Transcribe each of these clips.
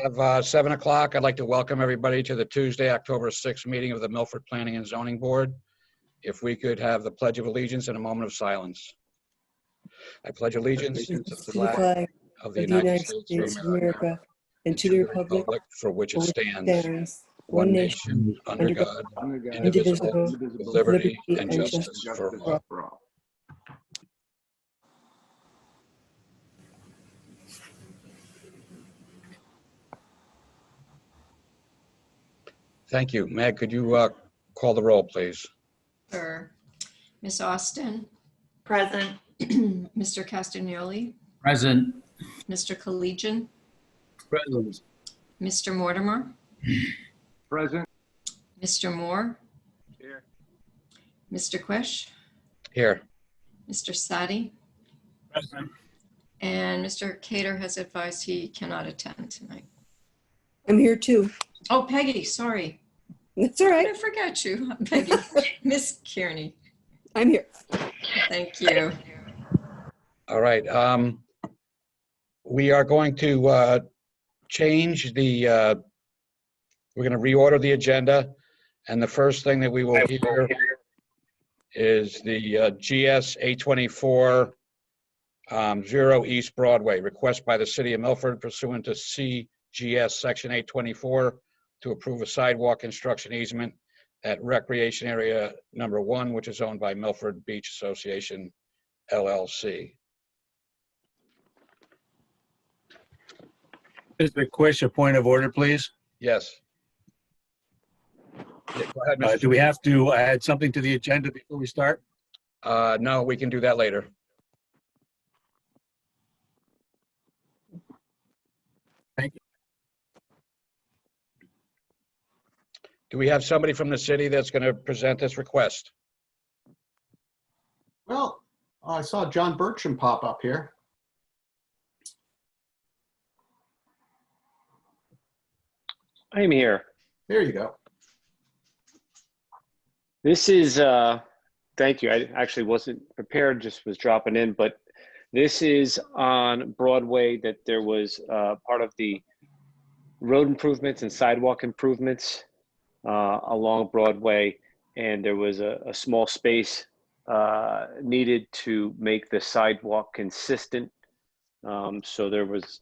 have 7 o'clock. I'd like to welcome everybody to the Tuesday, October 6th meeting of the Milford Planning and Zoning Board. If we could have the Pledge of Allegiance and a moment of silence. I pledge allegiance to the flag of the United States of America and to the republic for which it stands, one nation, under God, indivisible, with liberty and justice for all. Thank you. Meg, could you call the roll, please? Sure. Ms. Austin? Present. Mr. Castagnoli? Present. Mr. Collegian? Present. Mr. Mortimer? Present. Mr. Moore? Here. Mr. Quish? Here. Mr. Sadi? Present. And Mr. Cater has advised he cannot attend tonight. I'm here too. Oh, Peggy, sorry. That's all I right. forgot you. Peggy. Miss Kearney. I'm here. Thank you. All right. We are going to change the, we're going to reorder the agenda. And the first thing that we will hear is the GS 824 0 East Broadway, request by the City of Milford pursuant to CGS Section 824 to approve a sidewalk construction easement at Recreation Area Number 1, which is owned by Milford Beach Association, LLC. Mr. Quish, a point of order, please. Yes. Yeah, go ahead, Mr. Do we have to add something to the agenda before we start? No, we can do that later. Thank you. Do we have somebody from the city that's going to present this request? Well, I saw John Bertram pop up here. I'm here. There you go. This is, thank you. I actually wasn't prepared, just was dropping in, but this is on Broadway that there was part of the road improvements and sidewalk improvements along Broadway, and there was a small space needed to make the sidewalk consistent. So there was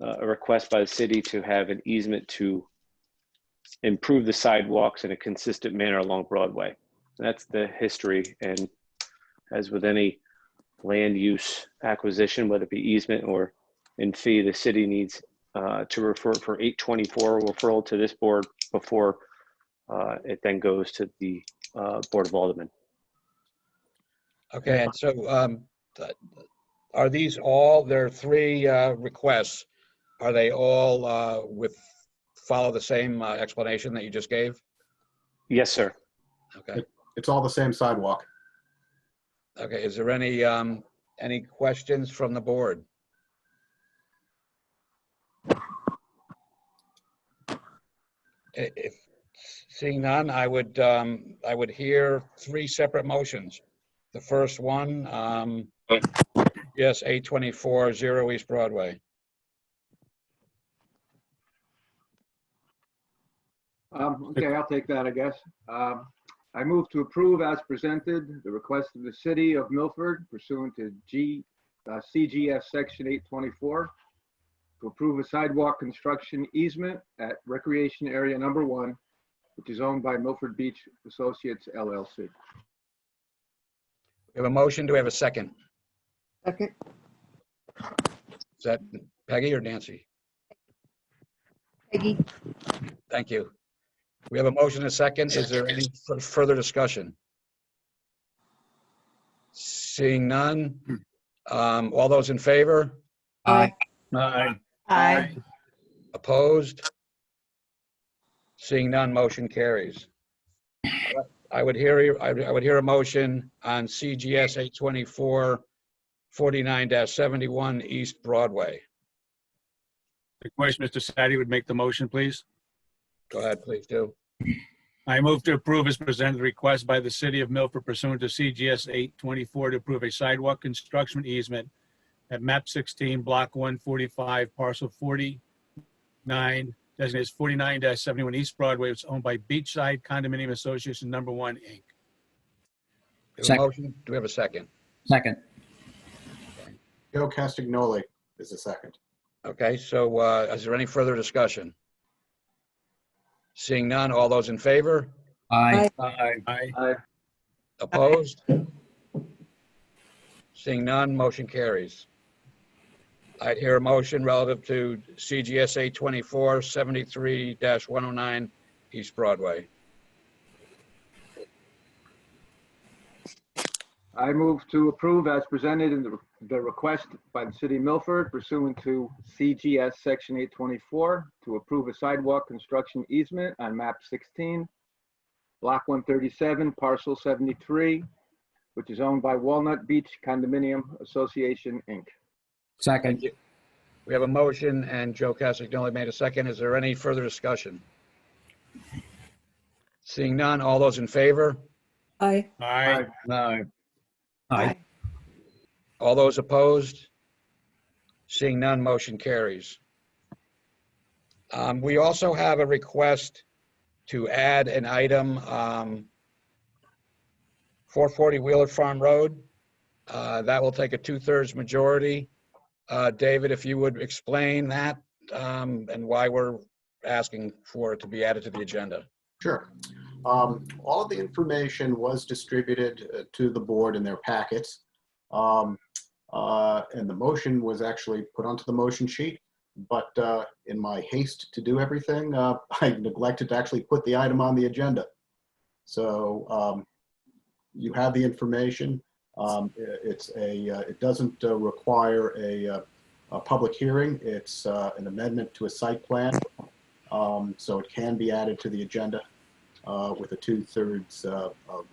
a request by the city to have an easement to improve the sidewalks in a consistent manner along Broadway. That's the history, and as with any land use acquisition, whether it be easement or in fee, the city needs to refer for 824 referral to this board before it then goes to the Board of Aldermen. Okay, and so are these all, there are 3 requests, are they all follow the same explanation that you just gave? Yes, sir. Okay. It's all the same sidewalk. Okay, is there any questions from the board? If seeing none, I would hear 3 separate motions. The first one, yes, 824 0 East Broadway. Okay, I'll take that, I guess. I move to approve as presented the request of the City of Milford pursuant to CGS Section 824 to approve a sidewalk construction easement at Recreation Area Number 1, which is owned by Milford Beach Associates, LLC. We have a motion. Do we have a second? Second. Is that Peggy or Nancy? Peggy. Thank you. We have a motion and a second. Is there any further discussion? Seeing none. All those in favor? Aye. Aye. Aye. Opposed? Seeing none, motion carries. I would hear a motion on CGS 824 49-71 East Broadway. The question, Mr. Sadi would make the motion, please. Go ahead, please do. I move to approve as presented the request by the City of Milford pursuant to CGS 824 to approve a sidewalk construction easement at MAP 16, Block 145, Parcel 40, designated 49-71 East Broadway. It's owned by Beachside Condominium Association Number 1, Inc. Do we have a Second. motion? Do we have a second? Second. Joe Castagnoli is the second. Okay, so is there any further discussion? Seeing none, all those in favor? Aye. Aye. Aye. Opposed? Seeing none, motion carries. I'd hear a motion relative to CGSA 2473-109 East Broadway. I move to approve as presented in the request by the city of Milford pursuant to CGS Section 824 to approve a sidewalk construction easement on map 16, block 137, parcel 73, which is owned by Walnut Beach Condominium Association, Inc. Second. We have a motion and Joe Castagnoli made a second. Is there any further discussion? Seeing none, all those in favor? Aye. Aye. Aye. All those opposed? Seeing none, motion carries. We also have a request to add an item, 440 Wheeler Farm Road. That will take a 2/3 majority. David, if you would explain that and why we're asking for it to be added to the agenda. Sure. All of the information was distributed to the board in their packets. And the motion was actually put onto the motion sheet. But in my haste to do everything, I neglected to actually put the item on the agenda. So you have the information. It doesn't require a public hearing. It's an amendment to a site plan. So it can be added to the agenda with a 2/3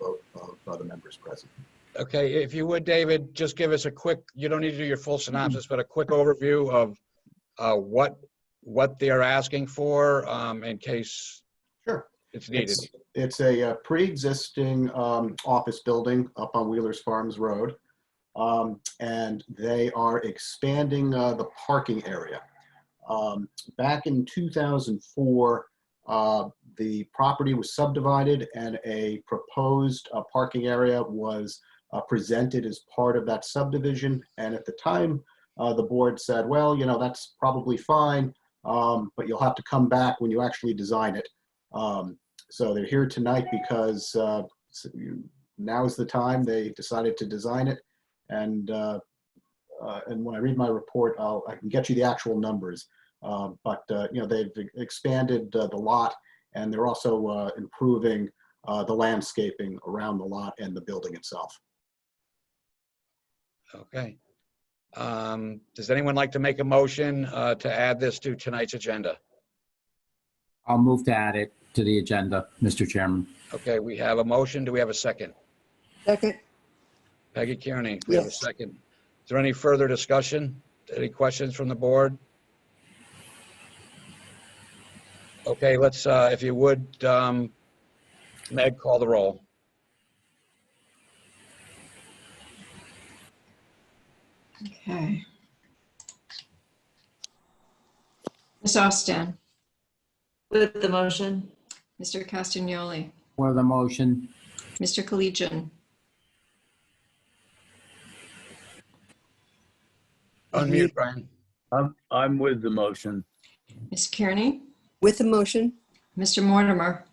vote of the members present. Okay, if you would, David, just give us a quick, you don't need to do your full synopsis, but a quick overview of what they're asking for in case Sure. it's needed. It's a pre-existing office building up on Wheeler's Farms Road. And they are expanding the parking area. Back in 2004, the property was subdivided and a proposed parking area was presented as part of that subdivision. And at the time, the board said, well, you know, that's probably fine, but you'll have to come back when you actually design it. So they're here tonight because now is the time. They decided to design it. And when I read my report, I can get you the actual numbers. But you know, they've expanded the lot, and they're also improving the landscaping around the lot and the building itself. Okay. Does anyone like to make a motion to add this to tonight's agenda? I'll move to add it to the agenda, Mr. Chairman. Okay, we have a motion. Do we have a second? Second. Peggy Kearney, we have a Yes. second. Is there any further discussion? Any questions from the board? Okay, let's, if you would, Meg, call the roll. Okay. Ms. Austin, With the motion. Mr. Castagnoli, For the motion. Mr. Collegian, Unmute, Brian. I'm with the motion. Ms. Kearney, With the motion. Mr. Mortimer,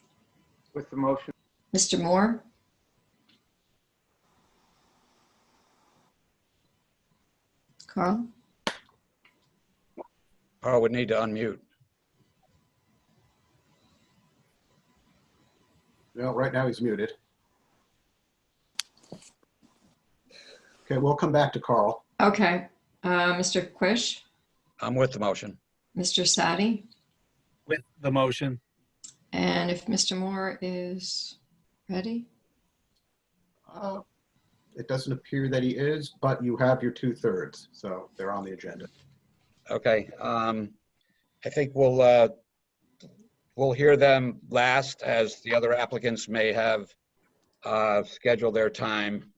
With the motion, Mr. Moore, Carl, Carl would need to unmute. No, right now he's muted. Okay, we'll come back to Carl. okay. Mr. Quish, I'm with the motion. Mr. Sadi, With the motion. and if Mr. Moore is ready? It doesn't appear that he is, but you have your 2/3, so they're on the agenda. Okay, I think we'll hear them last, as the other applicants may have scheduled their time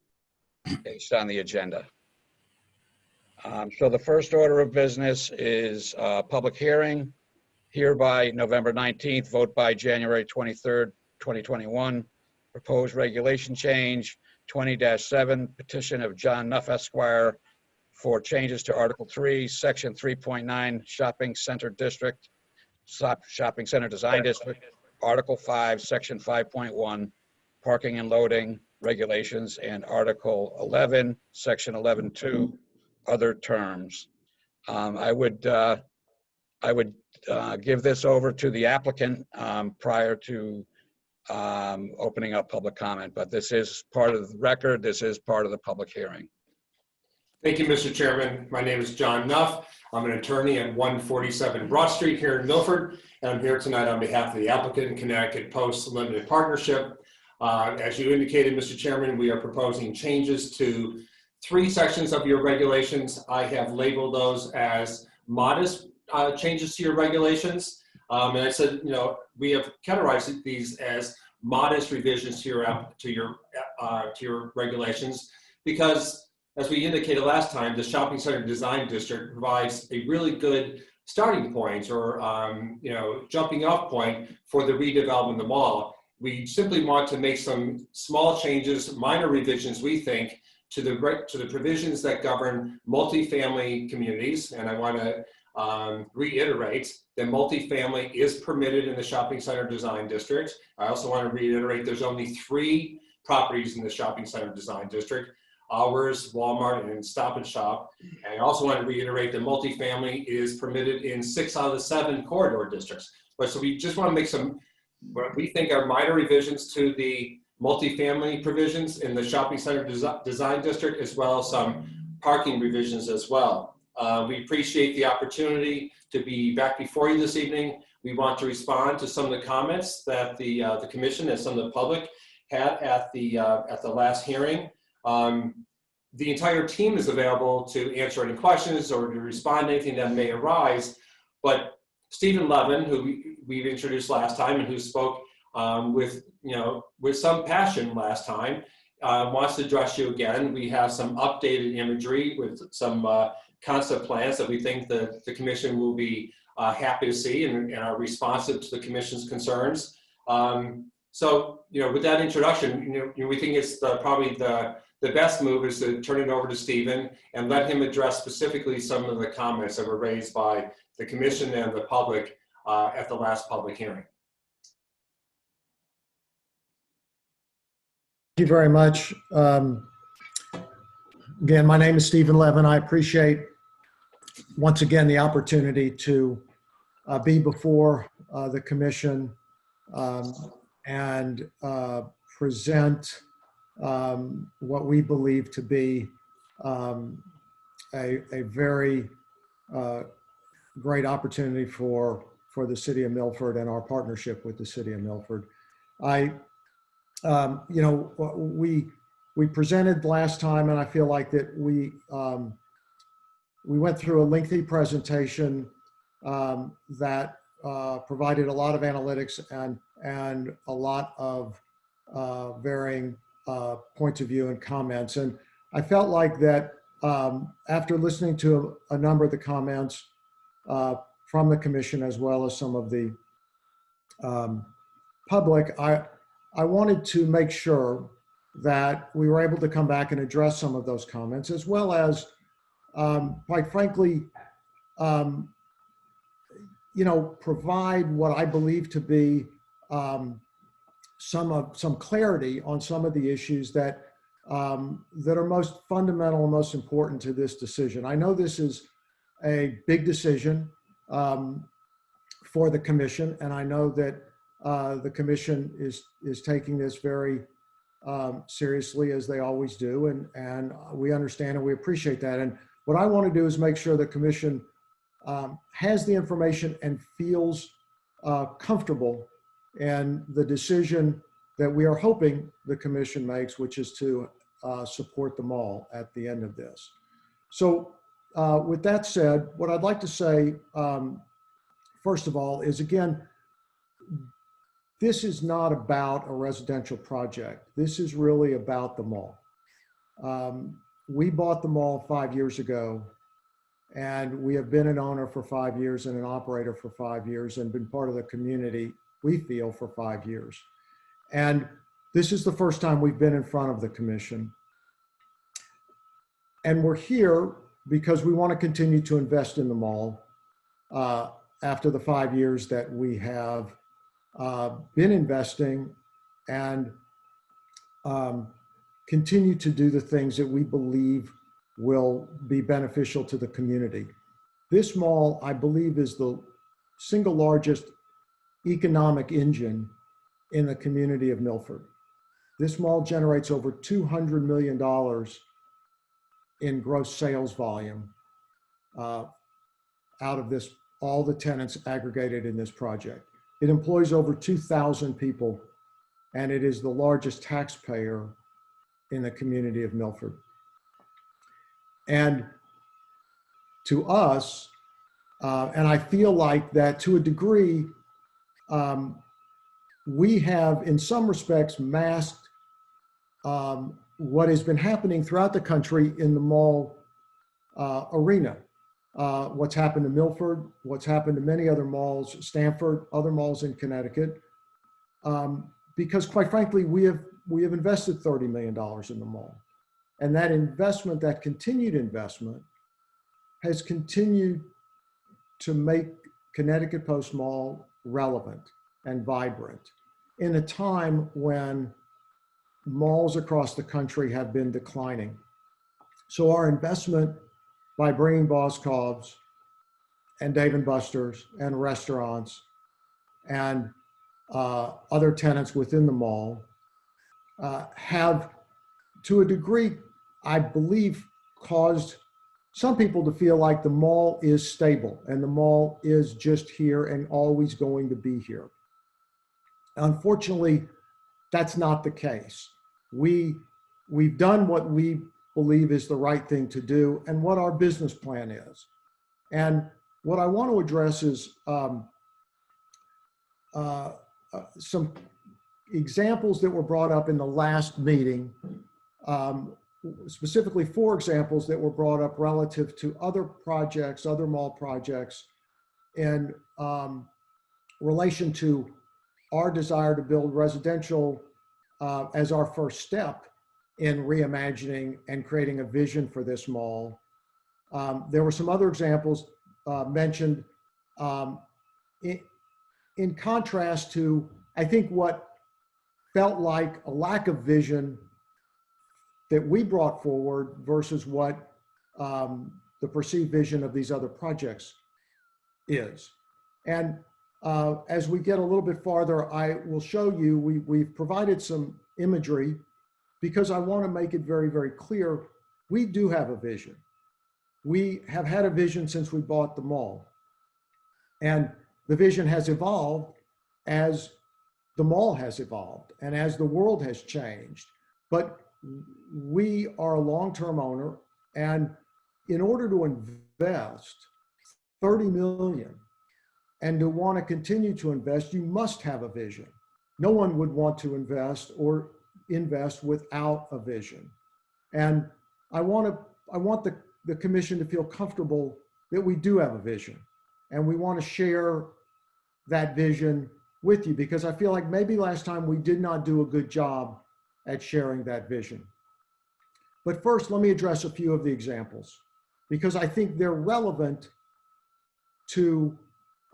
based on the agenda. So the first order of business is a public hearing Hereby, November 19th, vote by January 23rd, 2021. Proposed regulation change 20-7, petition of John Nuff Esquire for changes to Article 3, Section 3.9, Shopping Center District, Shopping Center Design District, Article 5, Section 5.1, Parking and Loading Regulations, and Article 11, Section 11.2, Other Terms. I would give this over to the applicant prior to opening up public comment, but this is part of the record. This is part of the public hearing. Thank you, Mr. Chairman. My name is John Nuff. I'm an attorney at 147 Broad Street here in Milford, and I'm here tonight on behalf of the applicant, Connecticut Post Limited Partnership. As you indicated, Mr. Chairman, we are proposing changes to 3 sections of your regulations. I have labeled those as modest changes to your regulations. And I said, you know, we have categorized these as modest revisions to your regulations because, as we indicated last time, the Shopping Center Design District provides a really good starting point or you know, jumping off point for the redevelopment of the mall. We simply want to make some small changes, minor revisions, we think, to the provisions that govern multifamily communities. And I want to reiterate that multifamily is permitted in the Shopping Center Design District. I also want to reiterate there's only 3 properties in the Shopping Center Design District: Ours, Walmart, and Stop and Shop. And I also want to reiterate that multifamily is permitted in 6 out of the 7 corridor districts. But so we just want to make some, what we think are minor revisions to the multifamily provisions in the Shopping Center Design District, as well as some parking revisions as well. We appreciate the opportunity to be back before you this evening. We want to respond to some of the comments that the commission and some of the public had at the last hearing. The entire team is available to answer any questions or to respond to anything that may arise. But Stephen Levin, who we've introduced last time and who spoke with some passion last time, wants to address you again. We have some updated imagery with some concept plans that we think the commission will be happy to see and are responsive to the commission's concerns. So, you know, with that introduction, we think it's probably the best move is to turn it over to Stephen and let him address specifically some of the comments that were raised by the commission and the public at the last public hearing. Thank you very much. Again, my name is Stephen Levin. I appreciate once again the opportunity to be before the commission and present what we believe to be a very great opportunity for the city of Milford and our partnership with the city of Milford. We presented last time, and I feel like that we went through a lengthy presentation that provided a lot of analytics and a lot of varying points of view and comments. And I felt like that after listening to a number of the comments from the commission, as well as some of the public, I wanted to make sure that we were able to come back and address some of those comments, as well as, quite frankly, provide what I believe to be some clarity on some of the issues that are most fundamental and most important to this decision. I know this is a big decision for the commission, and I know that the commission is taking this very seriously, as they always do, and we understand and we appreciate that. And what I want to do is make sure the commission has the information and feels comfortable in the decision that we are hoping the commission makes, which is to support the mall at the end of this. So with that said, what I'd like to say, first of all, is again, this is not about a residential project. This is really about the mall. We bought the mall 5 years ago And we have been an owner for 5 years and an operator for 5 years and been part of the community, we feel, for 5 years. And this is the first time we've been in front of the commission. And we're here because we want to continue to invest in the mall after the 5 years that we have been investing, and continue to do the things that we believe will be beneficial to the community. This mall, I believe, is the single largest economic engine in the community of Milford. This mall generates over $200 million in gross sales volume out of this, all the tenants aggregated in this project. It employs over 2,000 people, and it is the largest taxpayer in the community of Milford. And to us, and I feel like that to a degree, we have in some respects masked what has been happening throughout the country in the mall arena. What's happened to Milford, what's happened to many other malls, Stamford, other malls in Connecticut, because quite frankly, we have invested $30 million in the mall. And that investment, that continued investment, has continued to make Connecticut Post Mall relevant and vibrant in a time when malls across the country have been declining. So our investment by bringing Boscov's and Dave & Buster's and restaurants and other tenants within the mall have, to a degree, I believe, caused some people to feel like the mall is stable and the mall is just here and always going to be here. Unfortunately, that's not the case. We've done what we believe is the right thing to do and what our business plan is. And what I want to address is some examples that were brought up in the last meeting, specifically 4 examples that were brought up relative to other projects, other mall projects, in relation to our desire to build residential as our first step in reimagining and creating a vision for this mall. There were some other examples mentioned in contrast to, I think, what felt like a lack of vision that we brought forward versus what the perceived vision of these other projects is. And as we get a little bit farther, I will show you, we've provided some imagery because I want to make it very, very clear, we do have a vision. We have had a vision since we bought the mall. And the vision has evolved as the mall has evolved and as the world has changed. But we are a long-term owner, and in order to invest $30 million and to want to continue to invest, you must have a vision. No one would want to invest without a vision. And I want the commission to feel comfortable that we do have a vision, and we want to share that vision with you, because I feel like maybe last time we did not do a good job at sharing that vision. But first, let me address a few of the examples, because I think they're relevant to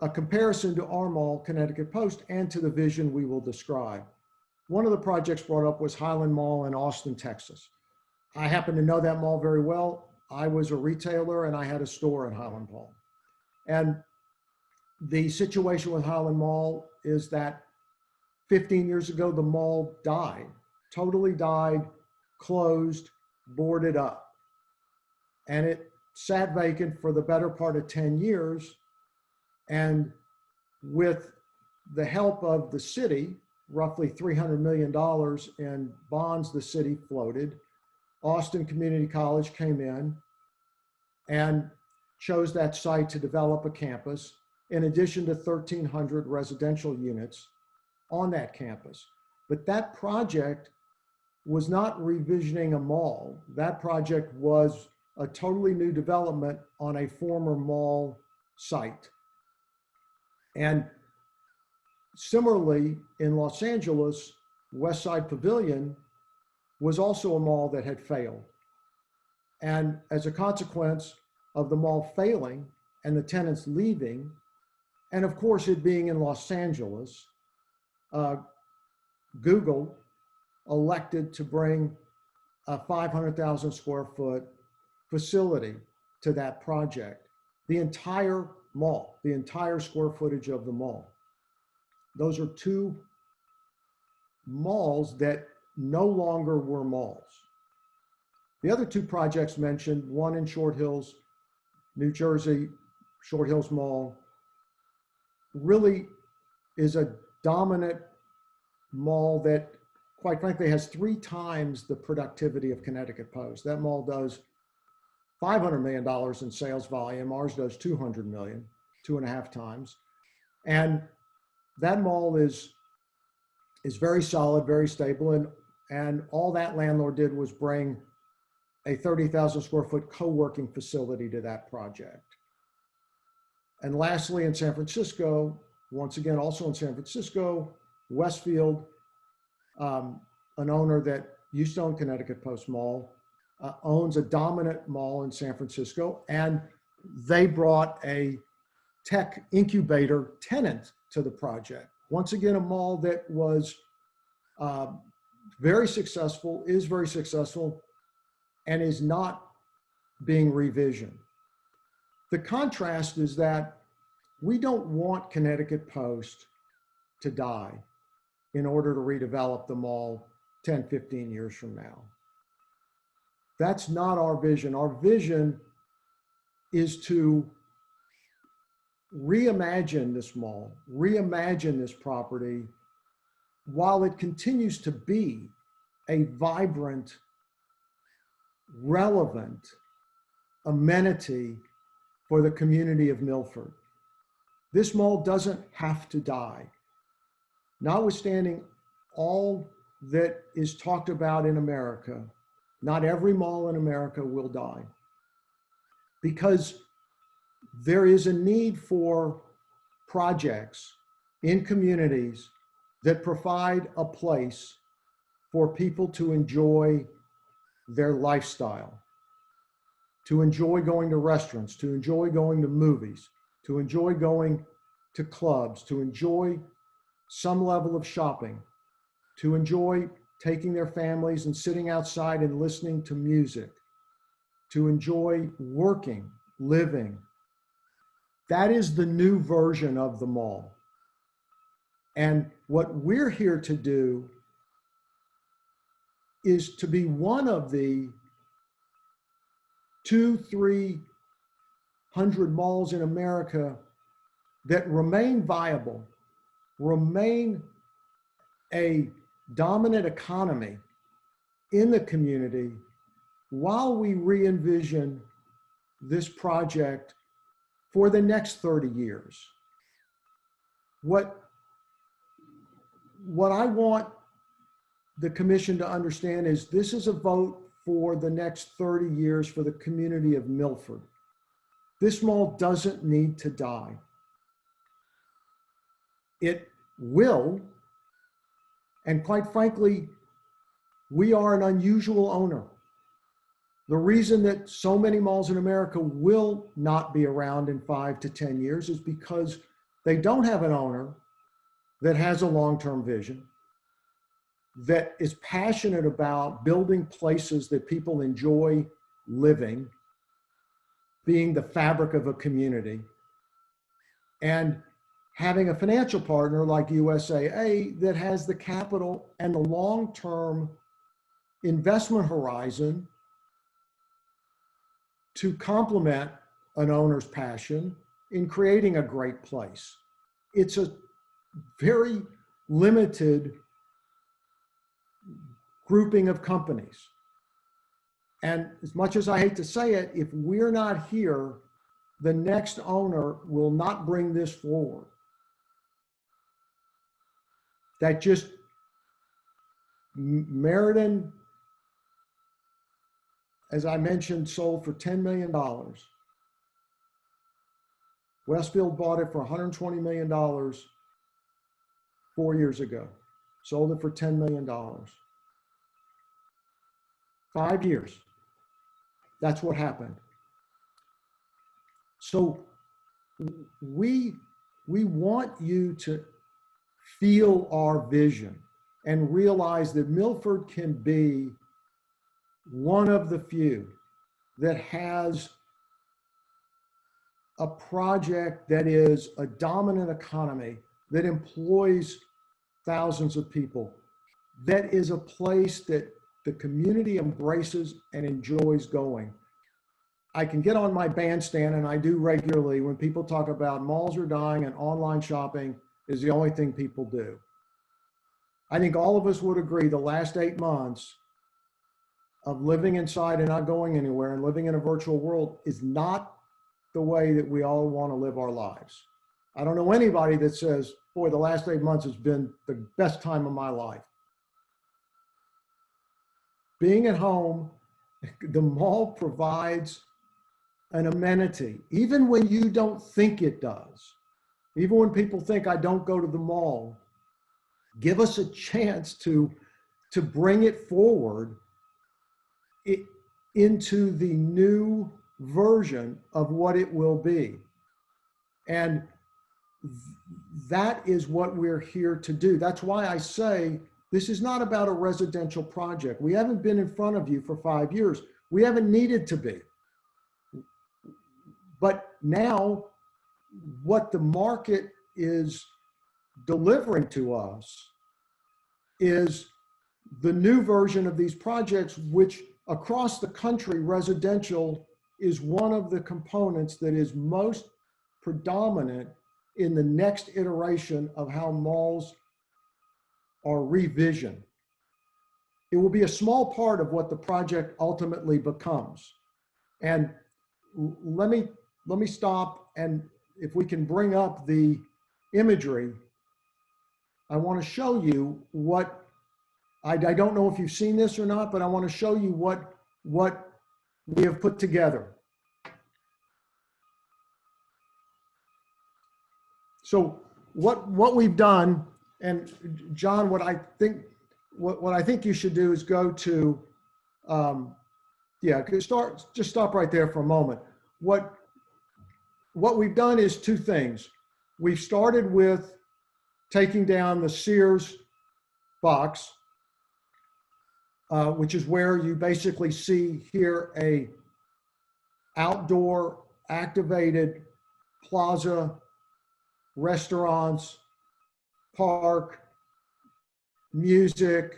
a comparison to our mall, Connecticut Post, and to the vision we will describe. One of the projects brought up was Highland Mall in Austin, Texas. I happen to know that mall very well. I was a retailer and I had a store in Highland Mall. And the situation with Highland Mall is that 15 years ago, the mall died, totally died, closed, boarded up. And it sat vacant for the better part of 10 years. And with the help of the city, roughly $300 million in bonds the city floated, Austin Community College came in and chose that site to develop a campus, in addition to 1,300 residential units on that campus. But that project was not revisioning a mall. That project was a totally new development on a former mall site. And similarly, in Los Angeles, West Side Pavilion was also a mall that had failed. And as a consequence of the mall failing and the tenants leaving, and of course it being in Los Angeles, Google elected to bring a 500,000 square foot facility to that project. The entire mall, the entire square footage of the mall. Those are two malls that no longer were malls. The other two projects mentioned, one in Short Hills, New Jersey, Short Hills Mall, really is a dominant mall that, quite frankly, has 3 times the productivity of Connecticut Post. That mall does $500 million in sales volume. Ours does 200 million, 2.5 times. And that mall is very solid, very stable. And all that landlord did was bring a 30,000 square foot co-working facility to that project. And lastly, in San Francisco, once again, also in San Francisco, Westfield, an owner that used to own Connecticut Post Mall, owns a dominant mall in San Francisco, and they brought a tech incubator tenant to the project. Once again, a mall that was very successful, is very successful, and is not being revisioned. The contrast is that we don't want Connecticut Post to die in order to redevelop the mall 10, 15 years from now. That's not our vision. Our vision is to reimagine this mall, reimagine this property while it continues to be a vibrant, relevant amenity for the community of Milford. This mall doesn't have to die. Notwithstanding all that is talked about in America, not every mall in America will die, because there is a need for projects in communities that provide a place for people to enjoy their lifestyle, to enjoy going to restaurants, to enjoy going to movies, to enjoy going to clubs, to enjoy some level of shopping, to enjoy taking their families and sitting outside and listening to music, to enjoy working, living. That is the new version of the mall. And what we're here to do is to be one of the 200-300 malls in America that remain viable, remain a dominant economy in the community while we re-envision this project for the next 30 years. What I want the commission to understand is this is a vote for the next 30 years for the community of Milford. This mall doesn't need to die. It will, and quite frankly, we are an unusual owner. The reason that so many malls in America will not be around in 5 to 10 years is because they don't have an owner that has a long-term vision, that is passionate about building places that people enjoy living, being the fabric of a community, and having a financial partner like USAA that has the capital and the long-term investment horizon to complement an owner's passion in creating a great place. It's a very limited grouping of companies. And as much as I hate to say it, if we're not here, the next owner will not bring this forward. That just Meriden as I mentioned, sold for $10 million. Westfield bought it for $120 million 4 years ago. Sold it for $10 million. 5 years. That's what happened. So we want you to feel our vision and realize that Milford can be one of the few that has a project that is a dominant economy, that employs thousands of people, that is a place that the community embraces and enjoys going. I can get on my bandstand, and I do regularly, when people talk about malls are dying and online shopping is the only thing people do. I think all of us would agree the last 8 months of living inside and not going anywhere and living in a virtual world is not the way that we all want to live our lives. I don't know anybody that says, boy, the last 8 months has been the best time of my life. Being at home, the mall provides an amenity, even when you don't think it does. Even when people think I don't go to the mall, give us a chance to bring it forward into the new version of what it will be. And that is what we're here to do. That's why I say this is not about a residential project. We haven't been in front of you for 5 years. We haven't needed to be. But now what the market is delivering to us is the new version of these projects, which across the country, residential is one of the components that is most predominant in the next iteration of how malls are revisioned. It will be a small part of what the project ultimately becomes. And let me stop, and if we can bring up the imagery, I want to show you what, I don't know if you've seen this or not, but I want to show you what we have put together. So what we've done, and John, what I think you should do is go to, just stop right there for a moment. What we've done is two things. We've started with taking down the Sears box, which is where you basically see here a outdoor activated plaza, restaurants, park, music,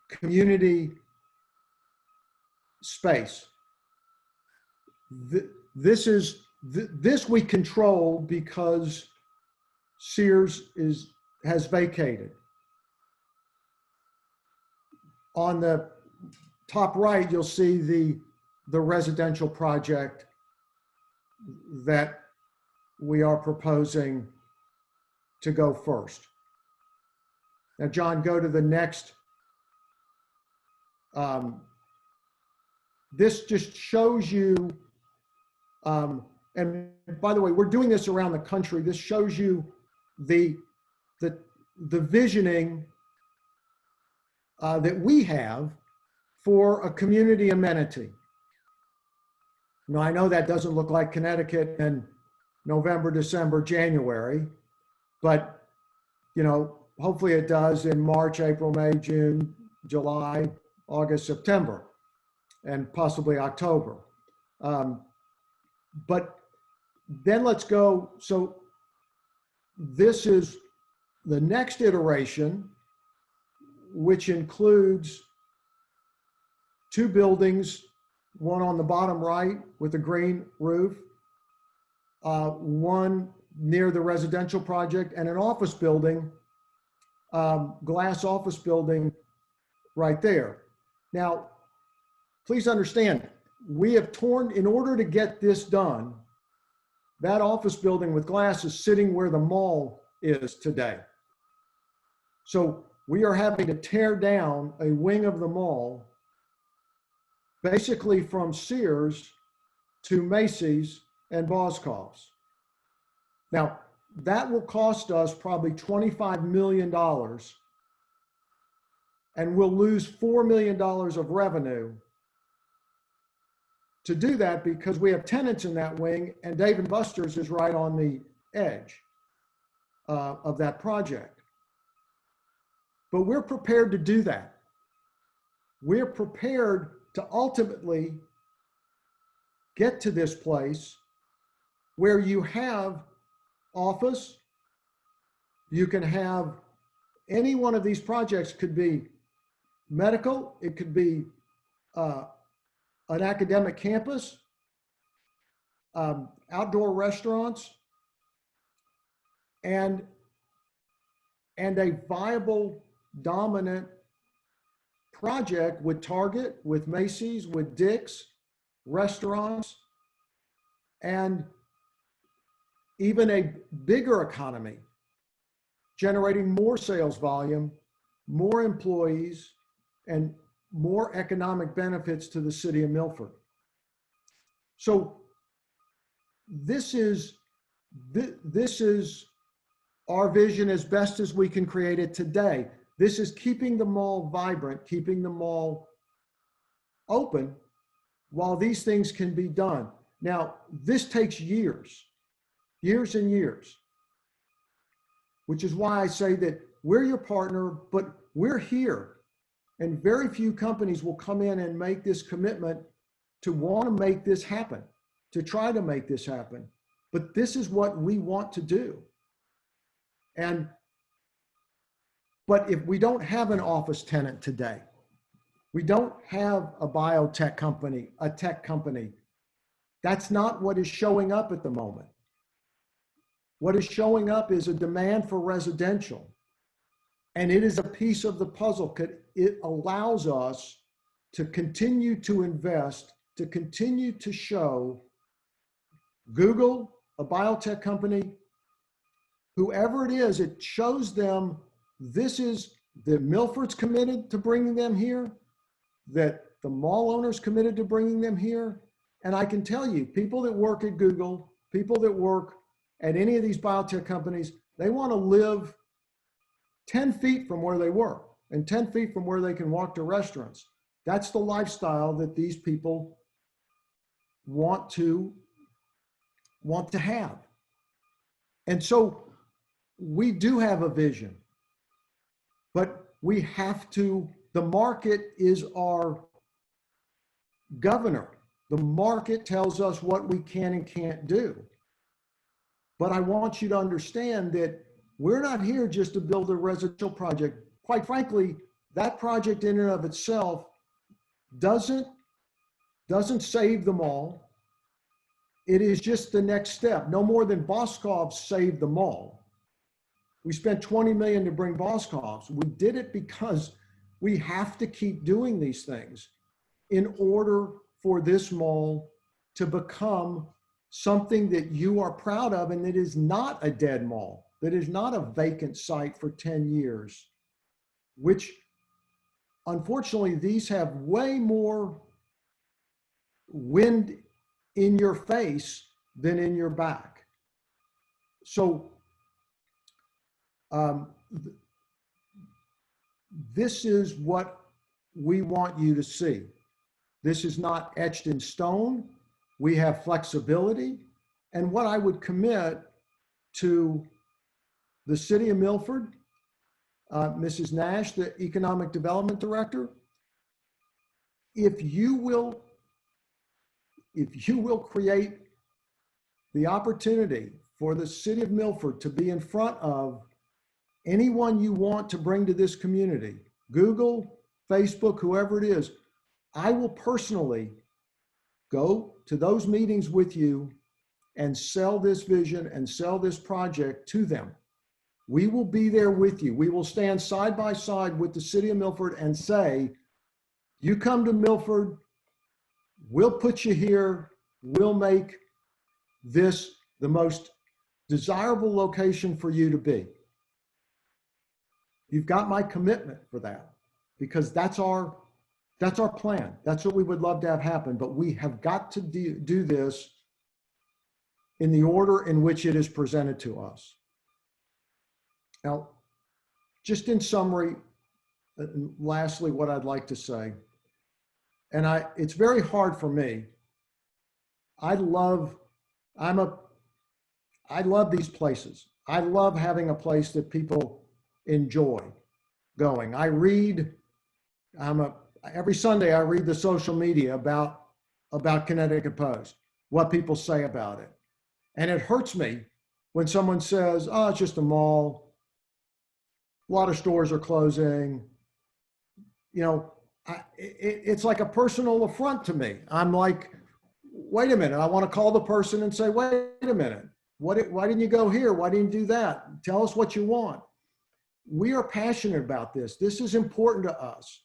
community space. This we control because Sears has vacated. On the top right, you'll see the residential project that we are proposing to go first. Now, John, go to the next. This just shows you, and by the way, we're doing this around the country. This shows you the visioning that we have for a community amenity. Now, I know that doesn't look like Connecticut in November, December, January, but hopefully it does in March, April, May, June, July, August, September, and possibly October. But then let's go. So this is the next iteration, which includes 2 buildings, one on the bottom right with a green roof, one near the residential project, and an office building, glass office building right there. Now, please understand, we have torn, in order to get this done, that office building with glass is sitting where the mall is today. So we are having to tear down a wing of the mall, basically from Sears to Macy's and Boscov's. Now, that will cost us probably $25 million, and we'll lose $4 million of revenue to do that because we have tenants in that wing, and Dave & Buster's is right on the edge of that project. But we're prepared to do that. We're prepared to ultimately get to this place where you have office, you can have any one of these projects, could be medical, it could be an academic campus, outdoor restaurants, and a viable, dominant project with Target, with Macy's, with Dick's, restaurants, and even a bigger economy, generating more sales volume, more employees, and more economic benefits to the city of Milford. So this is our vision as best as we can create it today. This is keeping the mall vibrant, keeping the mall open while these things can be done. Now, this takes years and years, which is why I say that we're your partner, but we're here. And very few companies will come in and make this commitment to want to make this happen, to try to make this happen. But this is what we want to do. But if we don't have an office tenant today, we don't have a biotech company, a tech company, that's not what is showing up at the moment. What is showing up is a demand for residential. And it is a piece of the puzzle. It allows us to continue to invest, to continue to show Google, a biotech company, whoever it is, it shows them this is that Milford's committed to bringing them here, that the mall owner's committed to bringing them here. And I can tell you, people that work at Google, people that work at any of these biotech companies, they want to live 10 feet from where they work and 10 feet from where they can walk to restaurants. That's the lifestyle that these people want to have. And so we do have a vision, but we have to, the market is our governor. The market tells us what we can and can't do. But I want you to understand that we're not here just to build a residential project. Quite frankly, that project in and of itself doesn't save them all. It is just the next step. No more than Boscov's saved the mall. We spent $20 million to bring Boscov's. We did it because we have to keep doing these things in order for this mall to become something that you are proud of, and that is not a dead mall, that is not a vacant site for 10 years, which unfortunately these have way more wind in your face than in your back. So this is what we want you to see. This is not etched in stone. We have flexibility. And what I would commit to the city of Milford, Mrs. Nash, the Economic Development Director, if you will create the opportunity for the city of Milford to be in front of anyone you want to bring to this community, Google, Facebook, whoever it is, I will personally go to those meetings with you and sell this vision and sell this project to them. We will be there with you. We will stand side by side with the city of Milford and say, you come to Milford, we'll put you here, we'll make this the most desirable location for you to be. You've got my commitment for that, because that's our plan. That's what we would love to have happen, but we have got to do this in the order in which it is presented to us. Now, just in summary, lastly, what I'd like to say, and it's very hard for me. I love these places. I love having a place that people enjoy going. I read, every Sunday I read the social media about Connecticut Post, what people say about it. And it hurts me when someone says, oh, it's just a mall. A lot of stores are closing. You know, it's like a personal affront to me. I'm like, wait a minute. I want to call the person and say, wait a minute. Why didn't you go here? Why didn't you do that? Tell us what you want. We are passionate about this. This is important to us.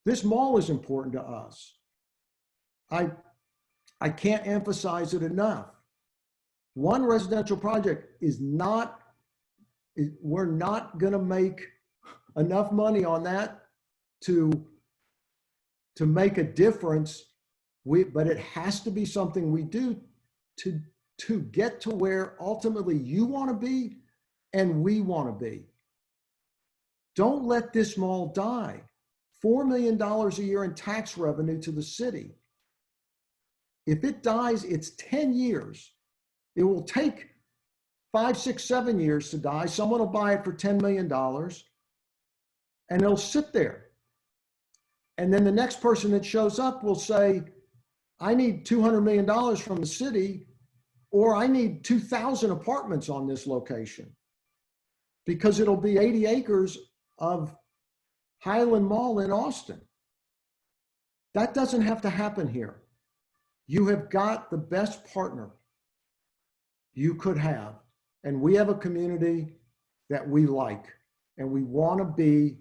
This mall is important to us. I can't emphasize it enough. One residential project we're not going to make enough money on that to make a difference. But it has to be something we do to get to where ultimately you want to be and we want to be. Don't let this mall die. $4 million a year in tax revenue to the city. If it dies, it's 10 years. It will take 5, 6, 7 years to die. Someone will buy it for $10 million and it'll sit there. And then the next person that shows up will say, I need $200 million from the city, or I need 2,000 apartments on this location, because it'll be 80 acres of Highland Mall in Austin. That doesn't have to happen here. You have got the best partner you could have. And we have a community that we like, and we want to be,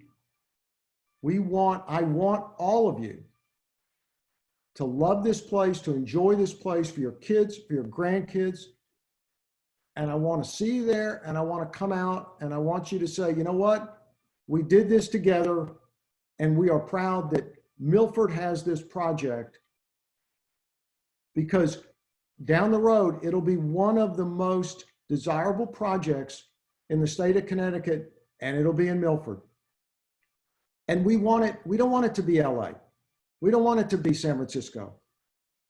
I want all of you to love this place, to enjoy this place for your kids, for your grandkids. And I want to see you there, and I want to come out, and I want you to say, you know what? We did this together, and we are proud that Milford has this project, because down the road, it'll be one of the most desirable projects in the state of Connecticut, and it'll be in Milford. And we don't want it to be LA. We don't want it to be San Francisco.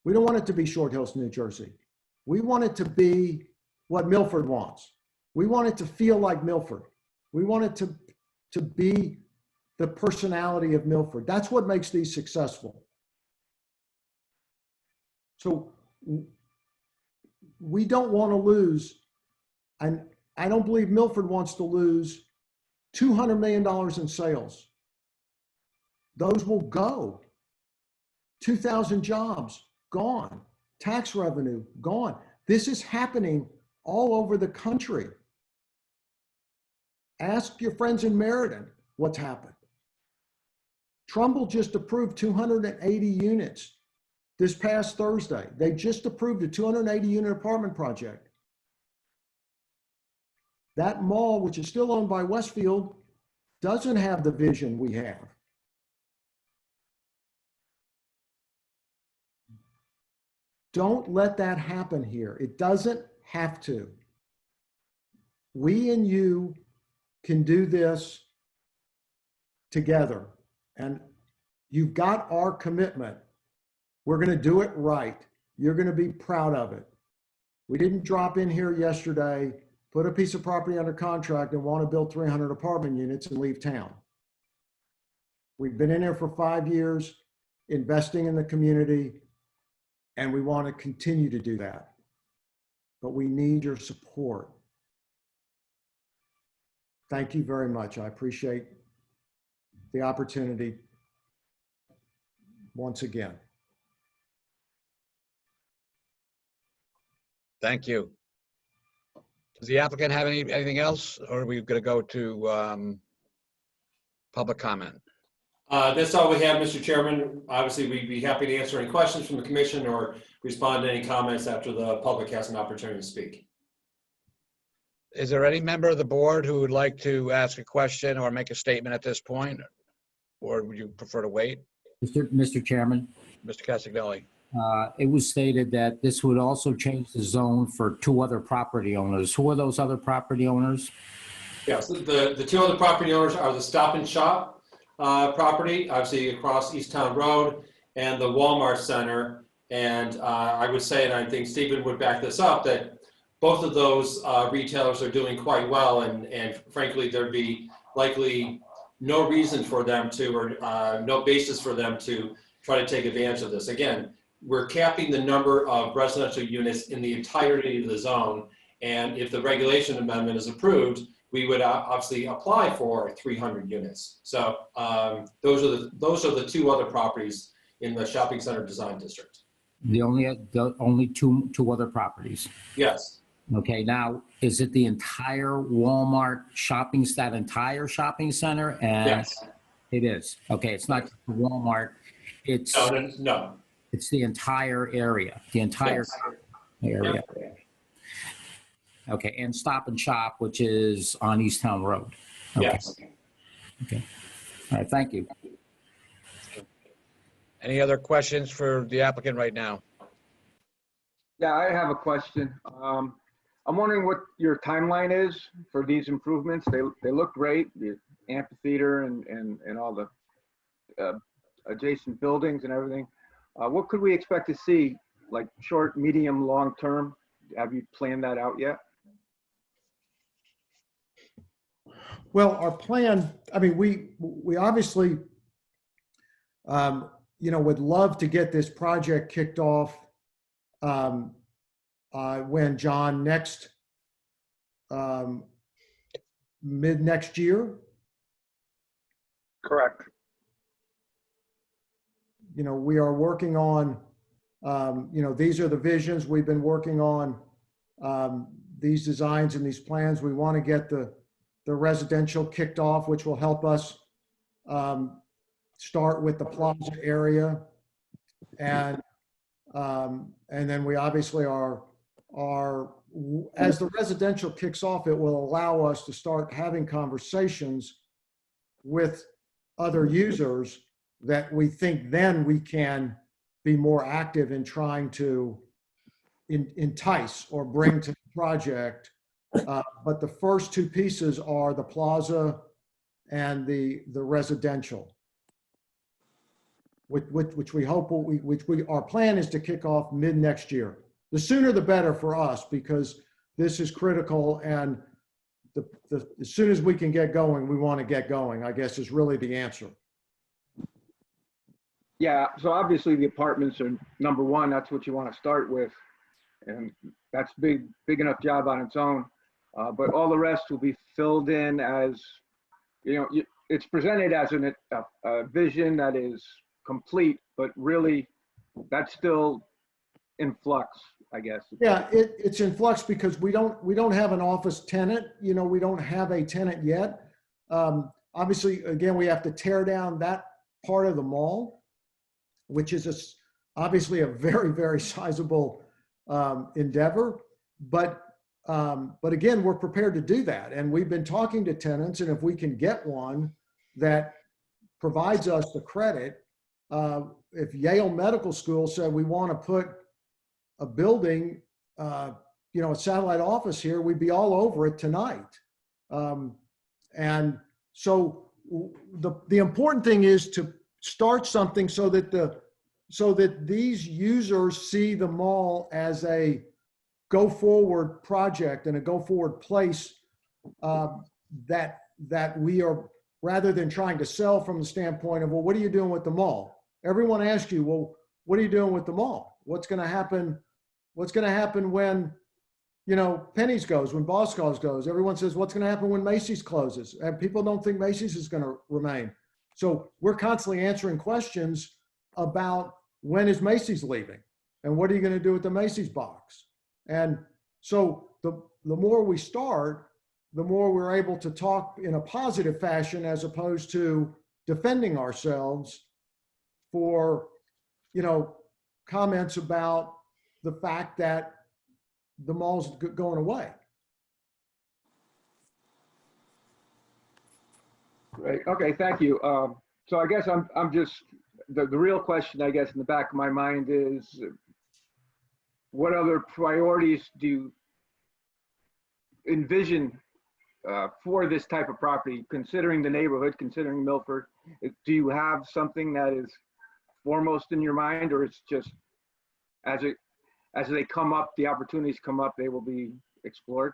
We don't want it to be Short Hills, New Jersey. We want it to be what Milford wants. We want it to feel like Milford. We want it to be the personality of Milford. That's what makes these successful. So we don't want to lose, and I don't believe Milford wants to lose $200 million in sales. Those will go. 2,000 jobs gone. Tax revenue gone. This is happening all over the country. Ask your friends in Meriden what's happened. Trumbull just approved 280 units this past Thursday. They just approved a 280 unit apartment project. That mall, which is still owned by Westfield, doesn't have the vision we have. Don't let that happen here. It doesn't have to. We and you can do this together. And you've got our commitment. We're going to do it right. You're going to be proud of it. We didn't drop in here yesterday, put a piece of property under contract and want to build 300 apartment units and leave town. We've been in here for 5 years, investing in the community, and we want to continue to do that. But we need your support. Thank you very much. I appreciate the opportunity once again. Thank you. Does the applicant have anything else, or are we going to go to public comment? That's all we have, Mr. Chairman. Obviously, we'd be happy to answer any questions from the commission or respond to any comments after the public has an opportunity to speak. Is there any member of the board who would like to ask a question or make a statement at this point? Or would you prefer to wait? Mr. Chairman, Mr. Castagnoli? it was stated that this would also change the zone for two other property owners. Who are those other property owners? Yes, the two other property owners are the Stop and Shop property, obviously across East Town Road, and the Walmart Center. And I would say, and I think Stephen would back this up, that both of those retailers are doing quite well, and frankly, there'd be likely no reason for them to, or no basis for them to try to take advantage of this. Again, we're capping the number of residential units in the entirety of the zone, and if the regulation amendment is approved, we would obviously apply for 300 units. So those are the two other properties in the shopping center design district. The only two other properties. Yes. Okay, now, is it the entire Walmart that entire shopping center? And Yes. it is. Okay, it's not just Walmart. It's No. It's the entire area. The entire area. Yep. Okay, and Stop and Shop, which is on East Town Road. Okay. Yes. Okay. All right, thank you. Any other questions for the applicant right now? Yeah, I have a question. I'm wondering what your timeline is for these improvements. They look great, the amphitheater and all the adjacent buildings and everything. What could we expect to see, like short, medium, long term? Have you planned that out yet? Well, our plan, I mean, we obviously, would love to get this project kicked off when, John, mid next year? Correct. We are working on, these are the visions we've been working on, these designs and these plans. We want to get the residential kicked off, which will help us start with the plaza area. And then we obviously are, as the residential kicks off, it will allow us to start having conversations with other users that we think then we can be more active in trying to entice or bring to the project. But the first two pieces are the plaza and the residential, which we hope our plan is to kick off mid next year. The sooner the better for us, because this is critical, and as soon as we can get going, we want to get going, I guess, is really the answer. Yeah, so obviously the apartments are number one. That's what you want to start with, and that's big enough job on its own. But all the rest will be filled in as, it's presented as a vision that is complete, but really that's still in flux, I guess. Yeah, it's in flux because we don't have an office tenant. We don't have a tenant yet. Obviously, again, we have to tear down that part of the mall, which is obviously a very, very sizable endeavor. But again, we're prepared to do that. And we've been talking to tenants, and if we can get one that provides us the credit, if Yale Medical School said we want to put a building, a satellite office here, we'd be all over it tonight. And so the important thing is to start something so that these users see the mall as a go forward project and a go forward place that we are, rather than trying to sell from the standpoint of, well, what are you doing with the mall? Everyone asks you, well, what are you doing with the mall? What's going to happen? What's going to happen when, Penny's goes, when Boscov's goes? Everyone says, what's going to happen when Macy's closes? And people don't think Macy's is going to remain. So we're constantly answering questions about when is Macy's leaving and what are you going to do with the Macy's box? And so the more we start, the more we're able to talk in a positive fashion as opposed to defending ourselves for, comments about the fact that the mall's going away. Great. Okay, thank you. So I guess I'm just, the real question, I guess, in the back of my mind is, what other priorities do you envision for this type of property, considering the neighborhood, considering Milford? Do you have something that is foremost in your mind, or it's just as they come up, the opportunities come up, they will be explored?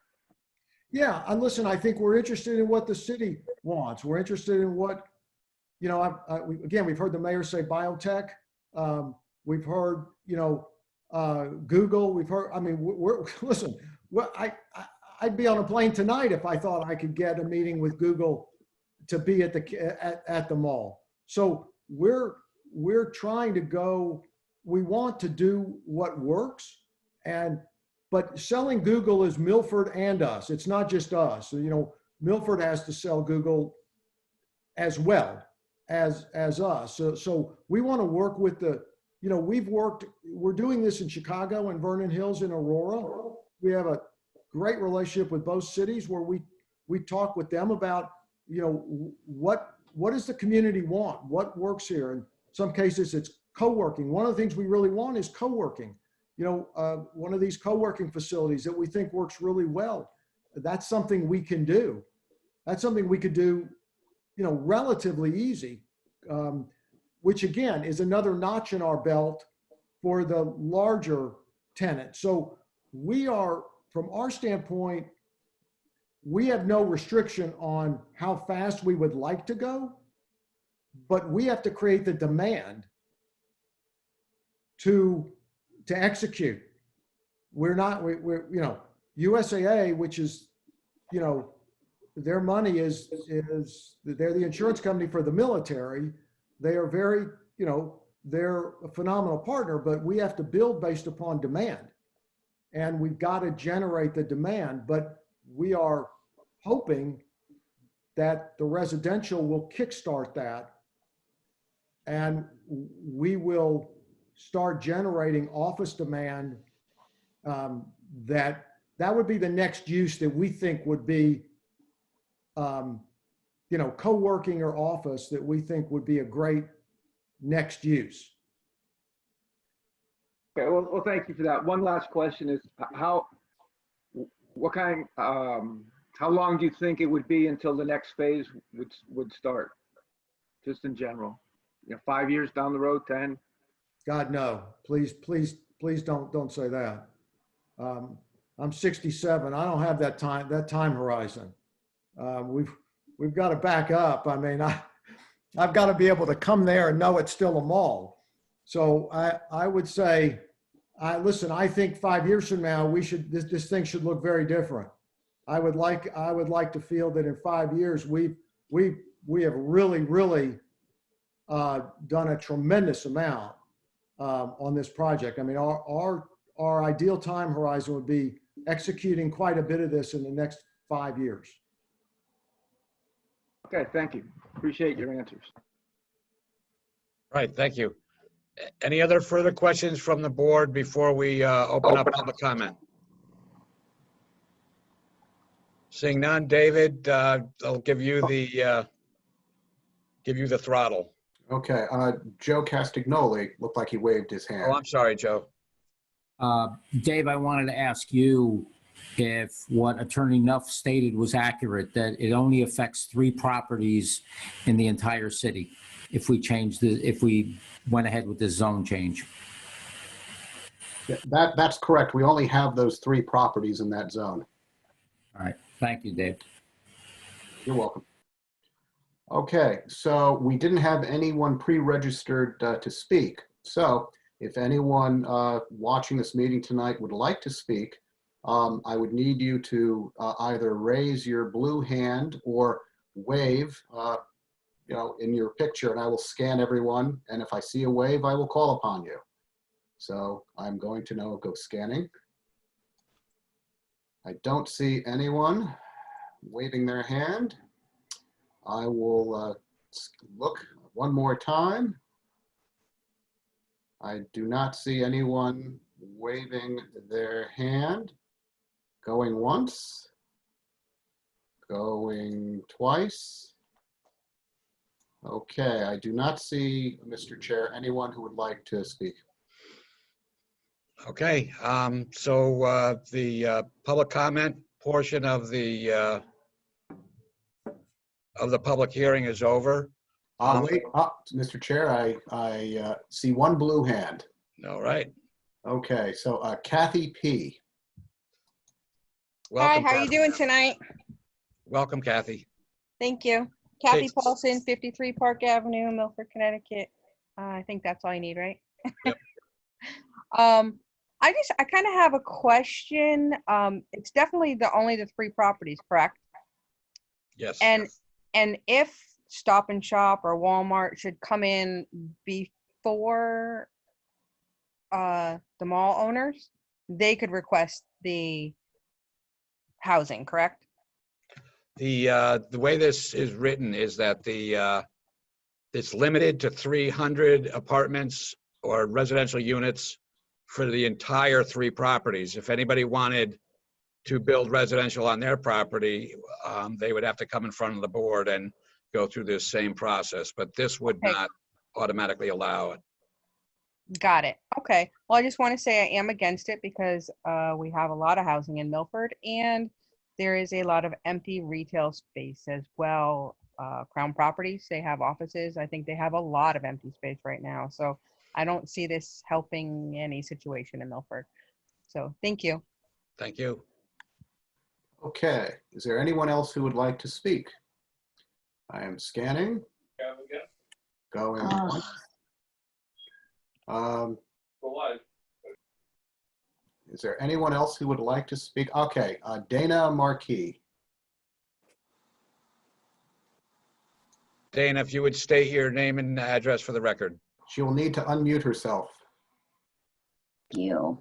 Yeah, and listen, I think we're interested in what the city wants. We're interested in what, you know, again, we've heard the mayor say biotech. We've heard, you know, Google. We've heard, I mean, listen, I'd be on a plane tonight if I thought I could get a meeting with Google to be at the mall. So we're trying to go, we want to do what works, but selling Google is Milford and us. It's not just us. So, you know, Milford has to sell Google as well as us. So we want to work with the, you know, we're doing this in Chicago and Vernon Hills and Aurora. We have a great relationship with both cities where we talk with them about, you know, what does the community want? What works here? In some cases, it's co-working. One of the things we really want is co-working. You know, one of these co-working facilities that we think works really well. That's something we can do. That's something we could do, you know, relatively easy, which again is another notch in our belt for the larger tenant. So we are, from our standpoint, we have no restriction on how fast we would like to go, but we have to create the demand to execute. We're you know, USAA, which is, you know, their money is they're the insurance company for the military. They are very, you know, they're a phenomenal partner, but we have to build based upon demand. And we've got to generate the demand, but we are hoping that the residential will kickstart that, and we will start generating office demand. That would be the next use that we think would be, you know, co-working or office that we think would be a great next use. Okay, well, thank you for that. One last question is how long do you think it would be until the next phase would start? Just in general, you know, 5 years down the road, 10? God, no, please don't say that. I'm 67. I don't have that time horizon. We've got to back up. I mean, I've got to be able to come there and know it's still a mall. So I would say, listen, I think 5 years from now, this thing should look very different. I would like to feel that in 5 years, we have really done a tremendous amount on this project. I mean, our ideal time horizon would be executing quite a bit of this in the next 5 years. Okay, thank you. Appreciate your answers. Right, thank you. Any other further questions from the board before we open up public comment? Seeing none, David, I'll give you the throttle. Okay, Joe Castagnoli looked like he waved his hand. Oh, I'm sorry, Joe. Dave, I wanted to ask you if what Attorney Nuff stated was accurate, that it only affects 3 properties in the entire city if we went ahead with this zone change. Yeah, that's correct. We only have those 3 properties in that zone. All right. Thank you, Dave. You're welcome. Okay, so we didn't have anyone pre-registered to speak. So if anyone watching this meeting tonight would like to speak, I would need you to either raise your blue hand or wave, you know, in your picture, and I will scan everyone. And if I see a wave, I will call upon you. So I'm going to now go scanning. I don't see anyone waving their hand. I will look one more time. I do not see anyone waving their hand. Going once, going twice, Okay, I do not see, Mr. Chair, anyone who would like to speak. Okay, so the public comment portion of the public hearing is over. Wait, Mr. Chair, I see one blue hand. All right. Okay, so Kathy P. Welcome, Hi, how are you Kathy. doing tonight? Welcome, Kathy. Thank you. Kathy Thanks. Paulson, 53 Park Avenue, Milford, Connecticut. I think that's all you need, right? Yep. I kind of have a question. It's definitely only the 3 properties, correct? Yes. And if Stop and Shop or Walmart should come in before the mall owners, they could request the housing, correct? The way this is written is that it's limited to 300 apartments or residential units for the entire 3 properties. If anybody wanted to build residential on their property, they would have to come in front of the board and go through this same process, but this would Okay. not automatically allow it. Got it. Okay. Well, I just want to say I am against it because we have a lot of housing in Milford and there is a lot of empty retail space as well. Crown Properties, they have offices. I think they have a lot of empty space right now. So I don't see this helping any situation in Milford. So thank you. Thank you. Okay, is there anyone else who would like to speak? I am scanning. Going once. Is there anyone else who would like to speak? Okay, Dana Marquis. Dana, if you would state your name and address for the record. She will need to unmute herself. You.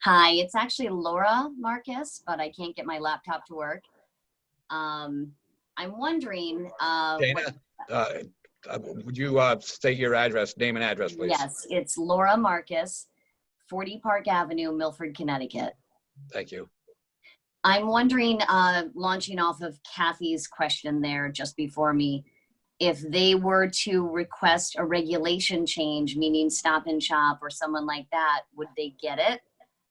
Hi, it's actually Laura Marcus, but I can't get my laptop to work. I'm wondering. Dana, would you state your address, name and address, please? Yes, it's Laura Marcus, 40 Park Avenue, Milford, Connecticut. Thank you. I'm wondering, launching off of Kathy's question there just before me, if they were to request a regulation change, meaning Stop and Shop or someone like that, would they get it?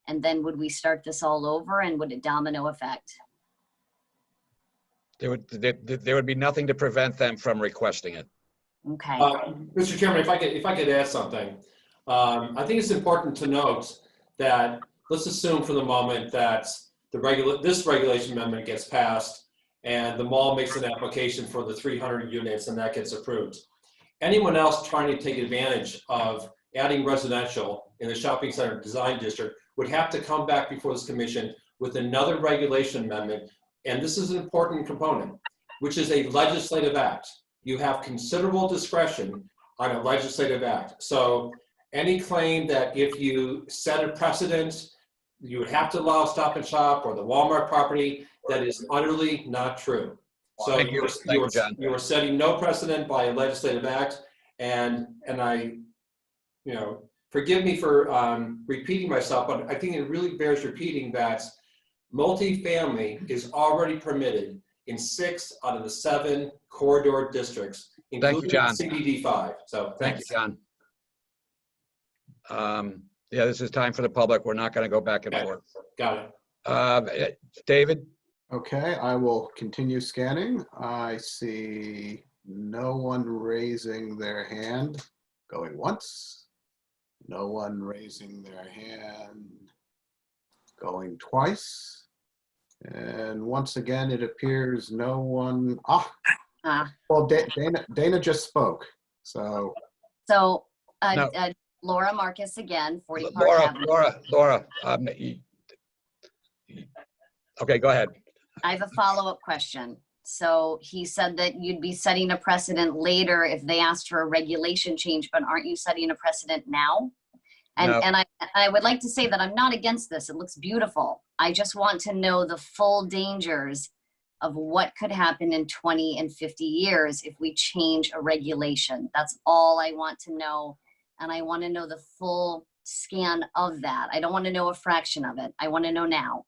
And then would we start this all over and would it domino effect? There would be nothing to prevent them from requesting it. Okay. Mr. Chairman, if I could add something, I think it's important to note that let's assume for the moment that this regulation amendment gets passed and the mall makes an application for the 300 units and that gets approved. Anyone else trying to take advantage of adding residential in the shopping center design district would have to come back before this commission with another regulation amendment. And this is an important component, which is a legislative act. You have considerable discretion on a legislative act. So any claim that if you set a precedent, you would have to allow Stop and Shop or the Walmart property, that is utterly not true. So you are setting no precedent by a legislative act. And I, forgive me for repeating myself, but I think it really bears repeating that multifamily is already permitted in 6 out of the 7 corridor districts, including CBD 5. So thank you, John. Yeah, this is time for the public. We're not going to go back and forth. Got it. David? Okay, I will continue scanning. I see no one raising their hand. Going once. No one raising their hand. Going twice. And once again, it appears no one. Well, Dana just spoke. So. So, No. Laura Marcus again, 40 Park Avenue. Laura. Okay, go ahead. I have a follow-up question. So he said that you'd be setting a precedent later if they asked for a regulation change, but aren't you setting a precedent now? And, No. and I would like to say that I'm not against this. It looks beautiful. I just want to know the full dangers of what could happen in 20 and 50 years if we change a regulation. That's all I want to know. And I want to know the full scan of that. I don't want to know a fraction of it. I want to know now.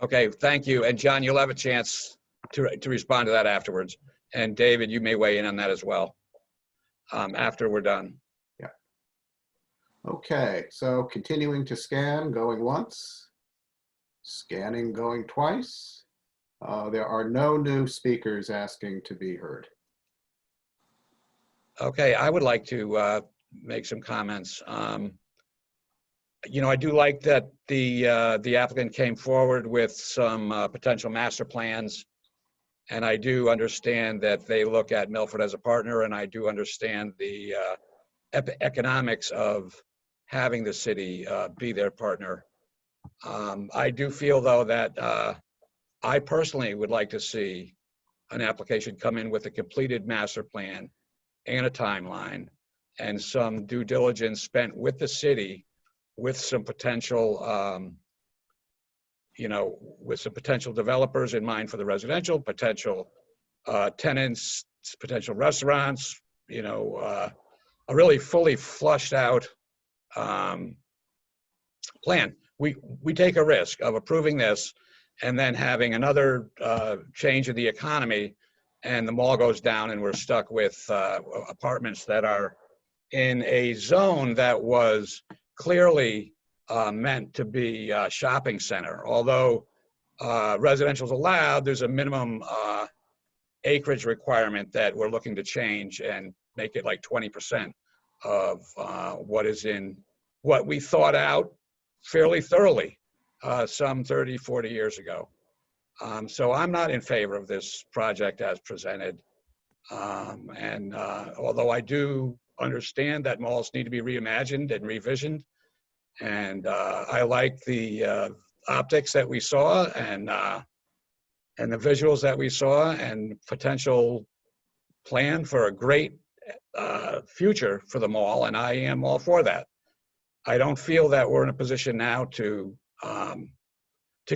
Okay, thank you. And John, you'll have a chance to respond to that afterwards. And David, you may weigh in on that as well after we're done. Yeah. Okay, so continuing to scan, going once, scanning, going twice. There are no new speakers asking to be heard. Okay, I would like to make some comments. You know, I do like that the applicant came forward with some potential master plans. And I do understand that they look at Milford as a partner, and I do understand the economics of having the city be their partner. I do feel, though, that I personally would like to see an application come in with a completed master plan and a timeline and some due diligence spent with the city with some potential you know, with some potential developers in mind for the residential, potential tenants, potential restaurants, you know, a really fully flushed out plan. We take a risk of approving this and then having another change in the economy, and the mall goes down and we're stuck with apartments that are in a zone that was clearly meant to be a shopping center. Although residential is allowed, there's a minimum acreage requirement that we're looking to change and make it like 20% of what we thought out fairly thoroughly some 30, 40 years ago. So I'm not in favor of this project as presented. And although I do understand that malls need to be reimagined and revisioned, and I like the optics that we saw and the visuals that we saw and potential plan for a great future for the mall, and I am all for that. I don't feel that we're in a position now to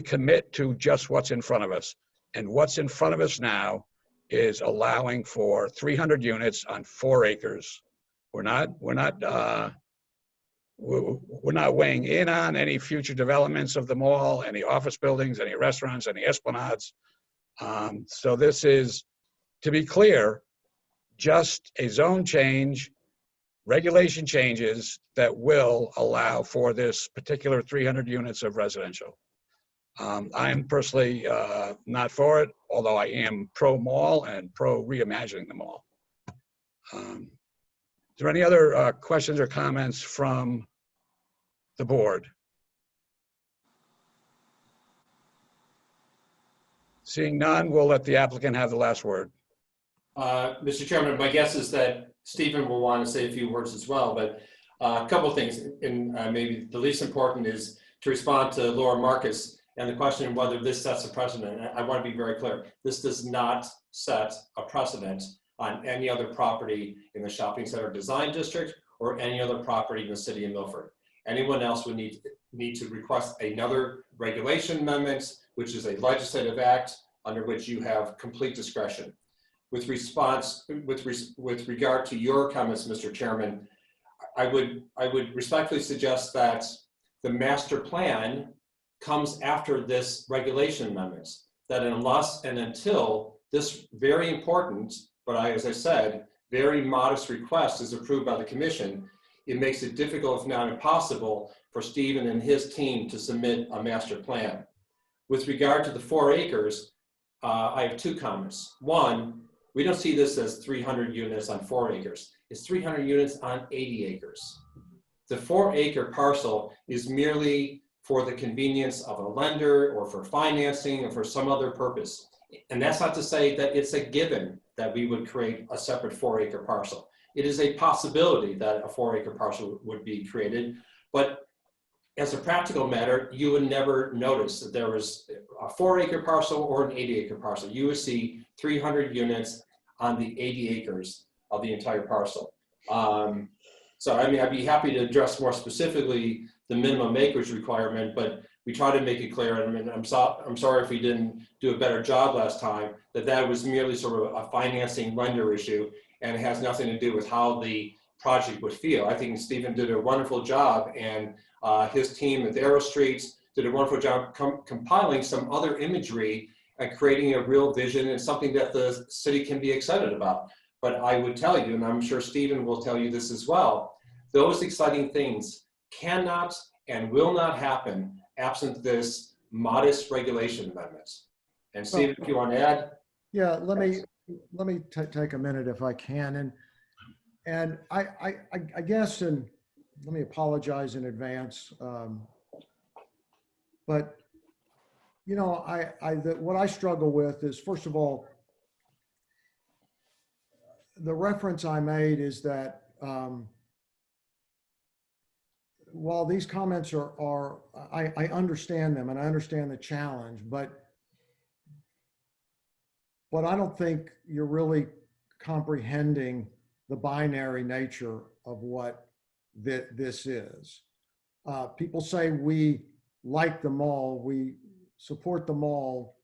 commit to just what's in front of us. And what's in front of us now is allowing for 300 units on 4 acres. We're not weighing in on any future developments of the mall, any office buildings, any restaurants, any esplanades. So this is, to be clear, just a zone change, regulation changes that will allow for this particular 300 units of residential. I am personally not for it, although I am pro-mall and pro-reimagining the mall. Is there any other questions or comments from the board? Seeing none, we'll let the applicant have the last word. Mr. Chairman, my guess is that Stephen will want to say a few words as well, but a couple of things, and maybe the least important is to respond to Laura Marcus and the question of whether this sets a precedent. I want to be very clear. This does not set a precedent on any other property in the shopping center design district or any other property in the city of Milford. Anyone else would need to request another regulation amendment, which is a legislative act under which you have complete discretion. With regard to your comments, Mr. Chairman, I would respectfully suggest that the master plan comes after this regulation amendment, that unless and until this very important, but as I said, very modest request is approved by the commission, it makes it difficult, if not impossible, for Stephen and his team to submit a master plan. With regard to the 4 acres, I have 2 comments. One, we don't see this as 300 units on 4 acres. It's 300 units on 80 acres. The 4-acre parcel is merely for the convenience of a lender or for financing or for some other purpose. And that's not to say that it's a given that we would create a separate 4-acre parcel. It is a possibility that a 4-acre parcel would be created, but as a practical matter, you would never notice that there was a 4-acre parcel or an 80-acre parcel. You would see 300 units on the 80 acres of the entire parcel. So I mean, I'd be happy to address more specifically the minimum acreage requirement, but we try to make it clear, and I mean, I'm sorry if we didn't do a better job last time, that was merely sort of a financing lender issue, and it has nothing to do with how the project would feel. I think Stephen did a wonderful job, and his team at the Aero Streets did a wonderful job compiling some other imagery and creating a real vision and something that the city can be excited about. But I would tell you, and I'm sure Stephen will tell you this as well, those exciting things cannot and will not happen absent this modest regulation amendments. And Stephen, if you want to add. Yeah, let me take a minute if I can. And I guess, and let me apologize in advance. But, you know, what I struggle with is, first of all, the reference I made is that while these comments I understand them and I understand the challenge, but I don't think you're really comprehending the binary nature of what this is. People say we like the mall, we support the mall,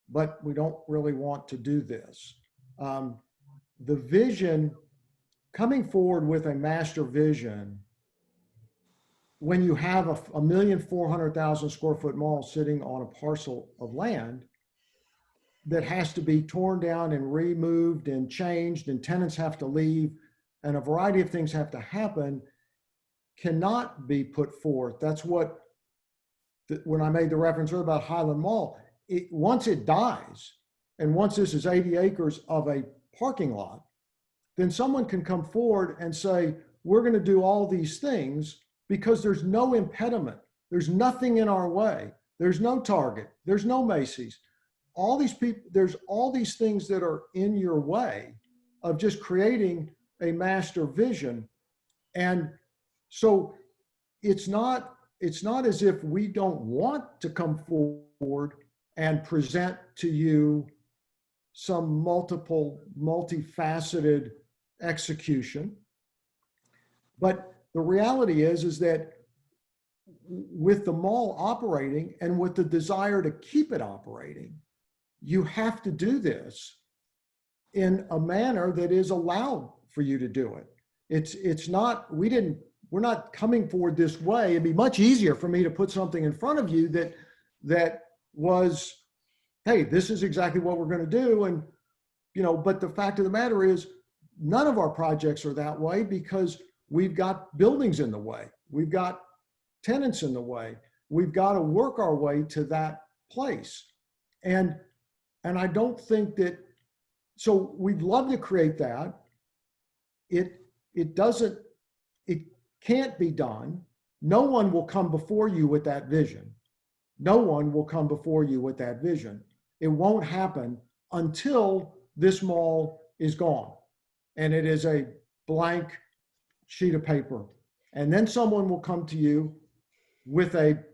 but we don't really want to do this. The vision, coming forward with a master vision, when you have a 1,400,000 square foot mall sitting on a parcel of land that has to be torn down and removed and changed, and tenants have to leave, and a variety of things have to happen, cannot be put forth. That's what, when I made the reference earlier about Highland Mall, once it dies, and once this is 80 acres of a parking lot, then someone can come forward and say, we're going to do all these things because there's no impediment. There's nothing in our way. There's no Target. There's no Macy's. All these people, there's all these things that are in your way of just creating a master vision. And so it's not as if we don't want to come forward and present to you some multifaceted execution. But the reality is that with the mall operating and with the desire to keep it operating, you have to do this in a manner that is allowed for you to do it. It's not, we're not coming forward this way. It'd be much easier for me to put something in front of you that was, hey, this is exactly what we're going to do. And, you know, but the fact of the matter is none of our projects are that way because we've got buildings in the way. We've got tenants in the way. We've got to work our way to that place. And I don't think that, so we'd love to create that. It can't be done. No one will come before you with that vision. No one will come before you with that vision. It won't happen until this mall is gone and it is a blank sheet of paper. And then someone will come to you with a,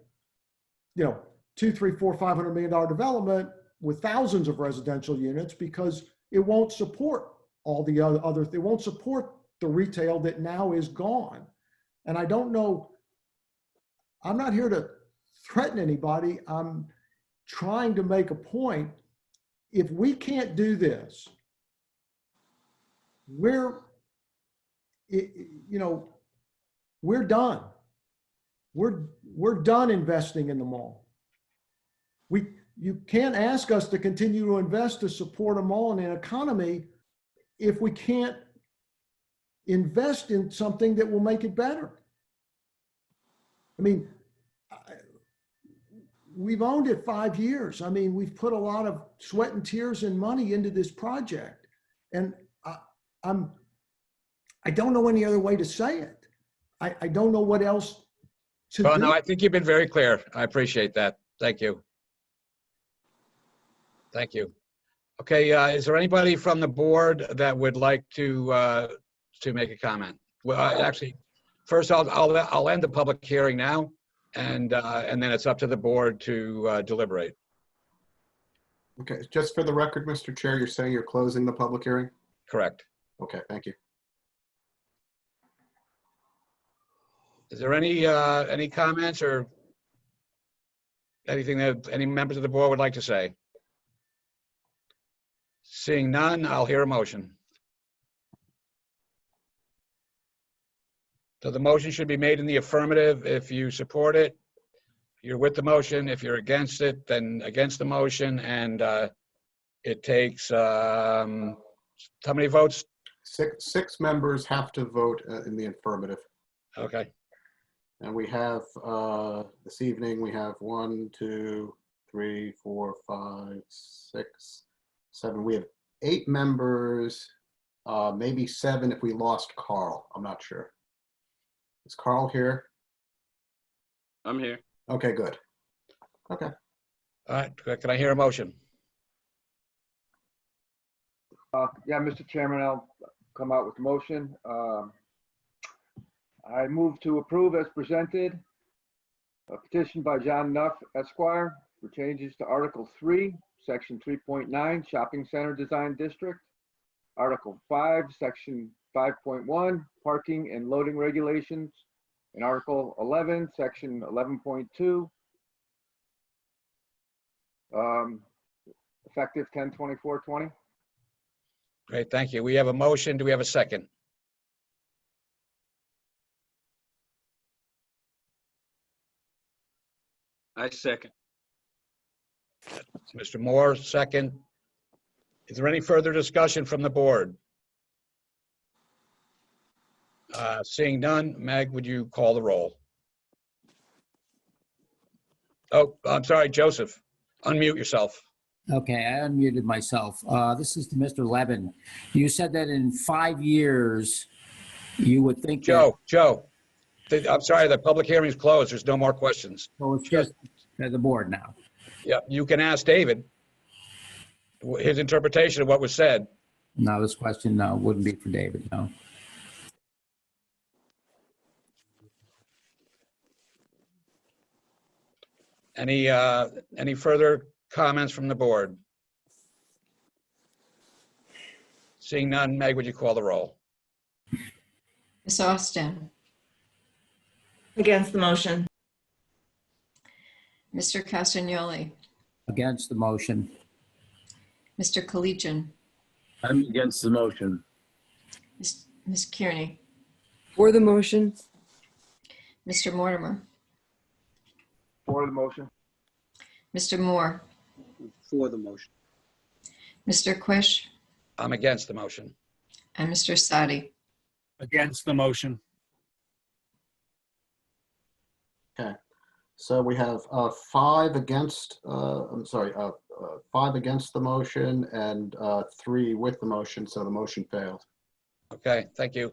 you know, $200, $300, $400, $500 million development with thousands of residential units because it won't support all the other, it won't support the retail that now is gone. And I don't know, I'm not here to threaten anybody. I'm trying to make a point. If we can't do this, we're done. We're done investing in the mall. You can't ask us to continue to invest to support a mall and an economy if we can't invest in something that will make it better. I mean, we've owned it 5 years. I mean, we've put a lot of sweat and tears and money into this project. And I don't know any other way to say it. I don't know what else to do. No, I think you've been very clear. I appreciate that. Thank you. Thank you. Okay, is there anybody from the board that would like to make a comment? Well, actually, first I'll end the public hearing now, and then it's up to the board to deliberate. Okay, just for the record, Mr. Chair, you're saying you're closing the public hearing? Correct. Okay, thank you. Is there any comments or anything that any members of the board would like to say? Seeing none, I'll hear a motion. So the motion should be made in the affirmative if you support it. you're with the motion. If you're against it, then against the motion. And it takes, how many votes? Six members have to vote in the affirmative. Okay. And we have, this evening, we have 1, 2, 3, 4, 5, 6, 7. We have 8 members, maybe 7 if we lost Carl. I'm not sure. Is Carl here? I'm here. Okay, good. Okay. All right. Can I hear a motion? Yeah, Mr. Chairman, I'll come out with the motion. I move to approve as presented a petition by John Nuff Esquire for changes to Article 3, Section 3.9, Shopping Center Design District, Article 5, Section 5.1, Parking and Loading Regulations, and Article 11, Section 11.2, effective 10/24/20. Great, thank you. We have a motion. Do we have a second? I second. Mr. Moore, second. Is there any further discussion from the board? Seeing none, Meg, would you call the roll? Oh, I'm sorry, Joseph. Unmute yourself. Okay, I unmuted myself. This is to Mr. Levin. You said that in 5 years, you would think that... Joe, I'm sorry, the public hearing is closed. There's no more questions. So it's just the board now. Yeah, you can ask David his interpretation of what was said. No, this question, no, wouldn't be for David, no. Any further comments from the board? Seeing none, Meg, would you call the roll? Ms. Austin, Against the motion. Mr. Castagnoli, Against the motion. Mr. Collegian, I'm against the motion. Ms. Kearney, For the motion. Mr. Mortimer, For the motion. Mr. Moore, For the motion. Mr. Quish, I'm against the motion. and Mr. Sadi. Against the motion. Okay. So we have 5 against, 5 against the motion and 3 with the motion, so the motion failed. Okay, thank you.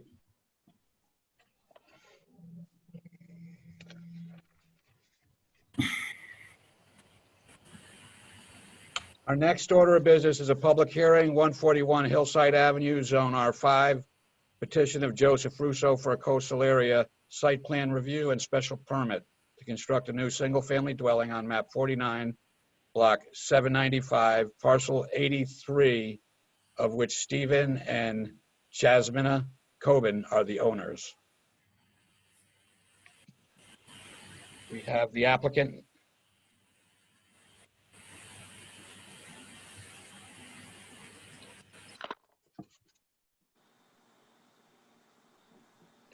Our next order of business is a public hearing, 141 Hillside Avenue, Zone R5, petition of Joseph Russo for a coastal area site plan review and special permit to construct a new single-family dwelling on map 49, block 795, parcel 83, of which Stephen and Jasmina Coben are the owners. We have the applicant.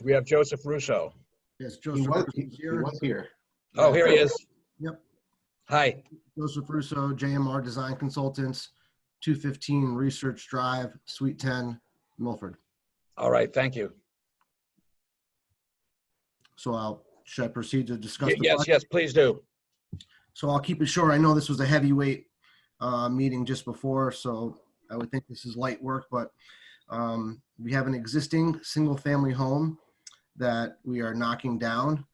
We have Joseph Russo. Yes, He Joseph was, Russo is he here. was here. Oh, here he is. Yep. Hi. Joseph Russo, JMR Design Consultants, 215 Research Drive, Suite 10, Milford. All right, thank you. So should I proceed to discuss the Yes, project? yes, please do. So I'll keep it short. I know this was a heavyweight meeting just before, so I would think this is light work, but we have an existing single-family home that we are knocking down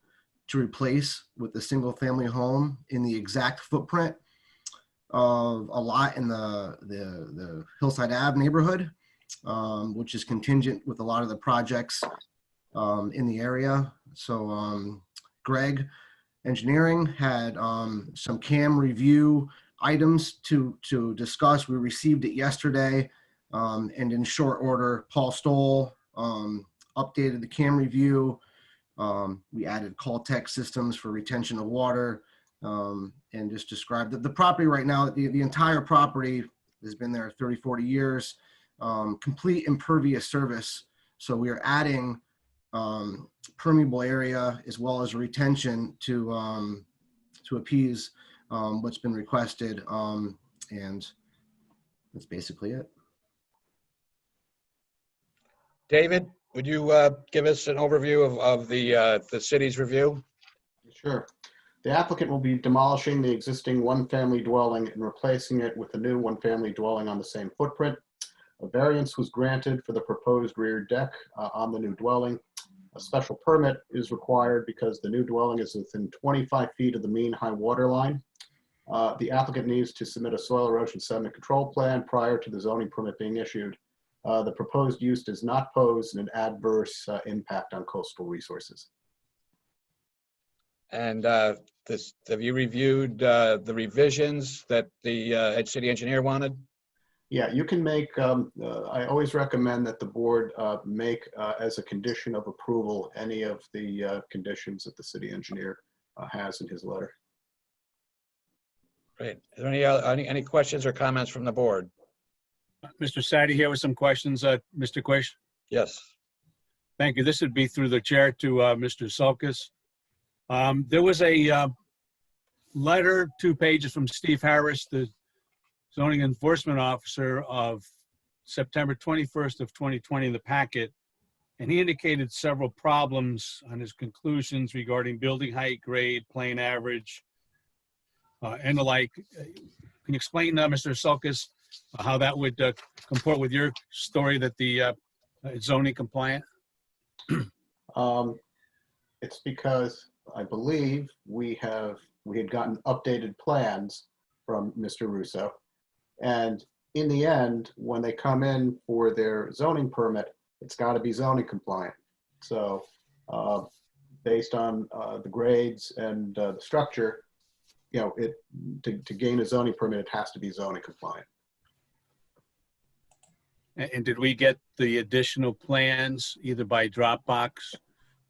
to replace with a single-family home in the exact footprint of a lot in the Hillside Ave neighborhood, which is contingent with a lot of the projects in the area. So Greg Engineering had some CAM review items to discuss. We received it yesterday, and in short order, Paul Stoll updated the CAM review. We added call text systems for retention of water, and just described the property right now. The entire property has been there 30, 40 years, complete impervious service. So we are adding permeable area as well as retention to to appease what's been requested. And that's basically it. David, would you give us an overview of the city's review? Sure. The applicant will be demolishing the existing one-family dwelling and replacing it with a new one-family dwelling on the same footprint. A variance was granted for the proposed rear deck on the new dwelling. A special permit is required because the new dwelling is within 25 feet of the mean high water line. The applicant needs to submit a soil erosion sediment control plan prior to the zoning permit being issued. The proposed use does not pose an adverse impact on coastal resources. And have you reviewed the revisions that the city engineer wanted? Yeah, you can make, I always recommend that the board make as a condition of approval any of the conditions that the city engineer has in his letter. Great. Is there any questions or comments from the board? Mr. Sadi here with some questions. Mr. Quish? Yes. Thank you. This would be through the chair to Mr. Sulkus. There was a letter, 2 pages from Steve Harris, the zoning enforcement officer, of September 21st of 2020 in the packet. And he indicated several problems on his conclusions regarding building height, grade, plane average, and the like. Can you explain, Mr. Sulkus, how that would comport with your story that the it's zoning compliant? It's because I believe we had gotten updated plans from Mr. Russo. And in the end, when they come in for their zoning permit, it's got to be zoning compliant. So based on the grades and the structure, you know, to gain a zoning permit, it has to be zoning compliant. And did we get the additional plans either by Dropbox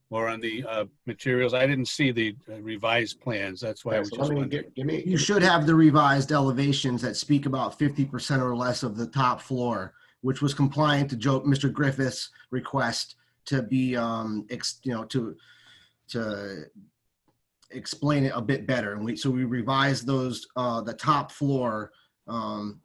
or on the materials? I didn't see the revised plans. That's why I was just wondering. You should have the revised elevations that speak about 50% or less of the top floor, which was compliant to Mr. Griffith's request to be, to explain it a bit better. And so we revised those, the top floor,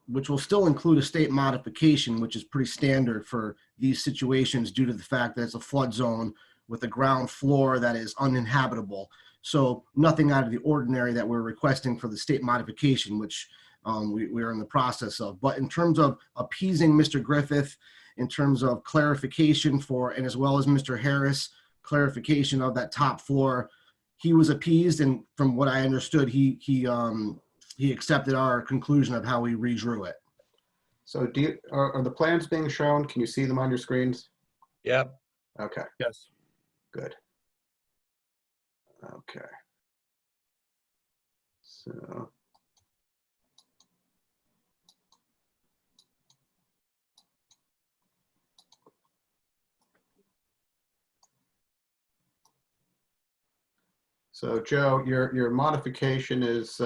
which will still include a state modification, which is pretty standard for these situations due to the fact that it's a flood zone with a ground floor that is uninhabitable. So nothing out of the ordinary that we're requesting for the state modification, which we're in the process of. But in terms of appeasing Mr. Griffith, in terms of clarification for, and as well as Mr. Harris, clarification of that top floor, he was appeased. And from what I understood, he accepted our conclusion of how we redrew it. So are the plans being shown? Can you see them on your screens? Yep. Okay. Yes. Good. Okay. So. So Joe, your modification is,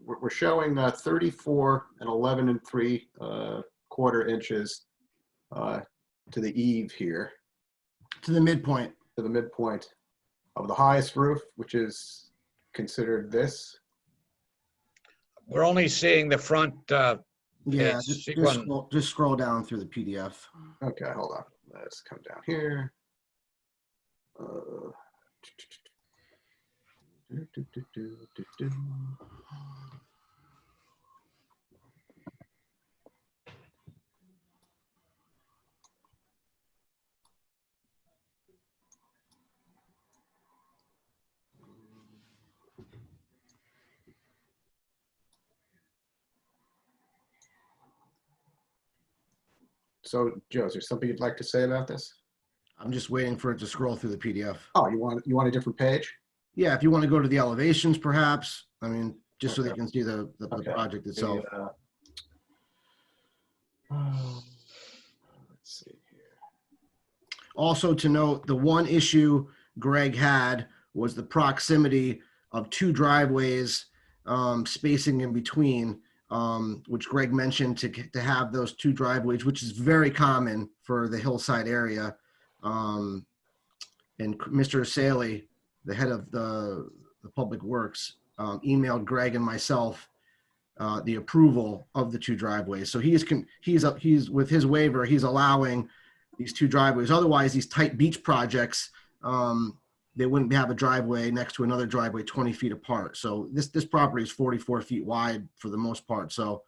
we're showing 34 and 11 3/4 inches to the eave here. To the midpoint. To the midpoint of the highest roof, which is considered this. We're only seeing the front. Yeah, just scroll down through the PDF. Okay, hold on. Let's come down here. So, Joe, is there something you'd like to say about this? I'm just waiting for it to scroll through the PDF. Oh, you want a different page? Yeah, if you want to go to the elevations, perhaps. I mean, just so they can see the project itself. Let's see here. Also to note, the one issue Greg had was the proximity of 2 driveways, spacing in between, which Greg mentioned to have those 2 driveways, which is very common for the hillside area. And Mr. Saley, the head of the Public Works, emailed Greg and myself the approval of the two driveways. So he's with his waiver, he's allowing these two driveways. Otherwise, these tight beach projects, they wouldn't have a driveway next to another driveway 20 feet apart. So this property is 44 feet wide for the most part. So,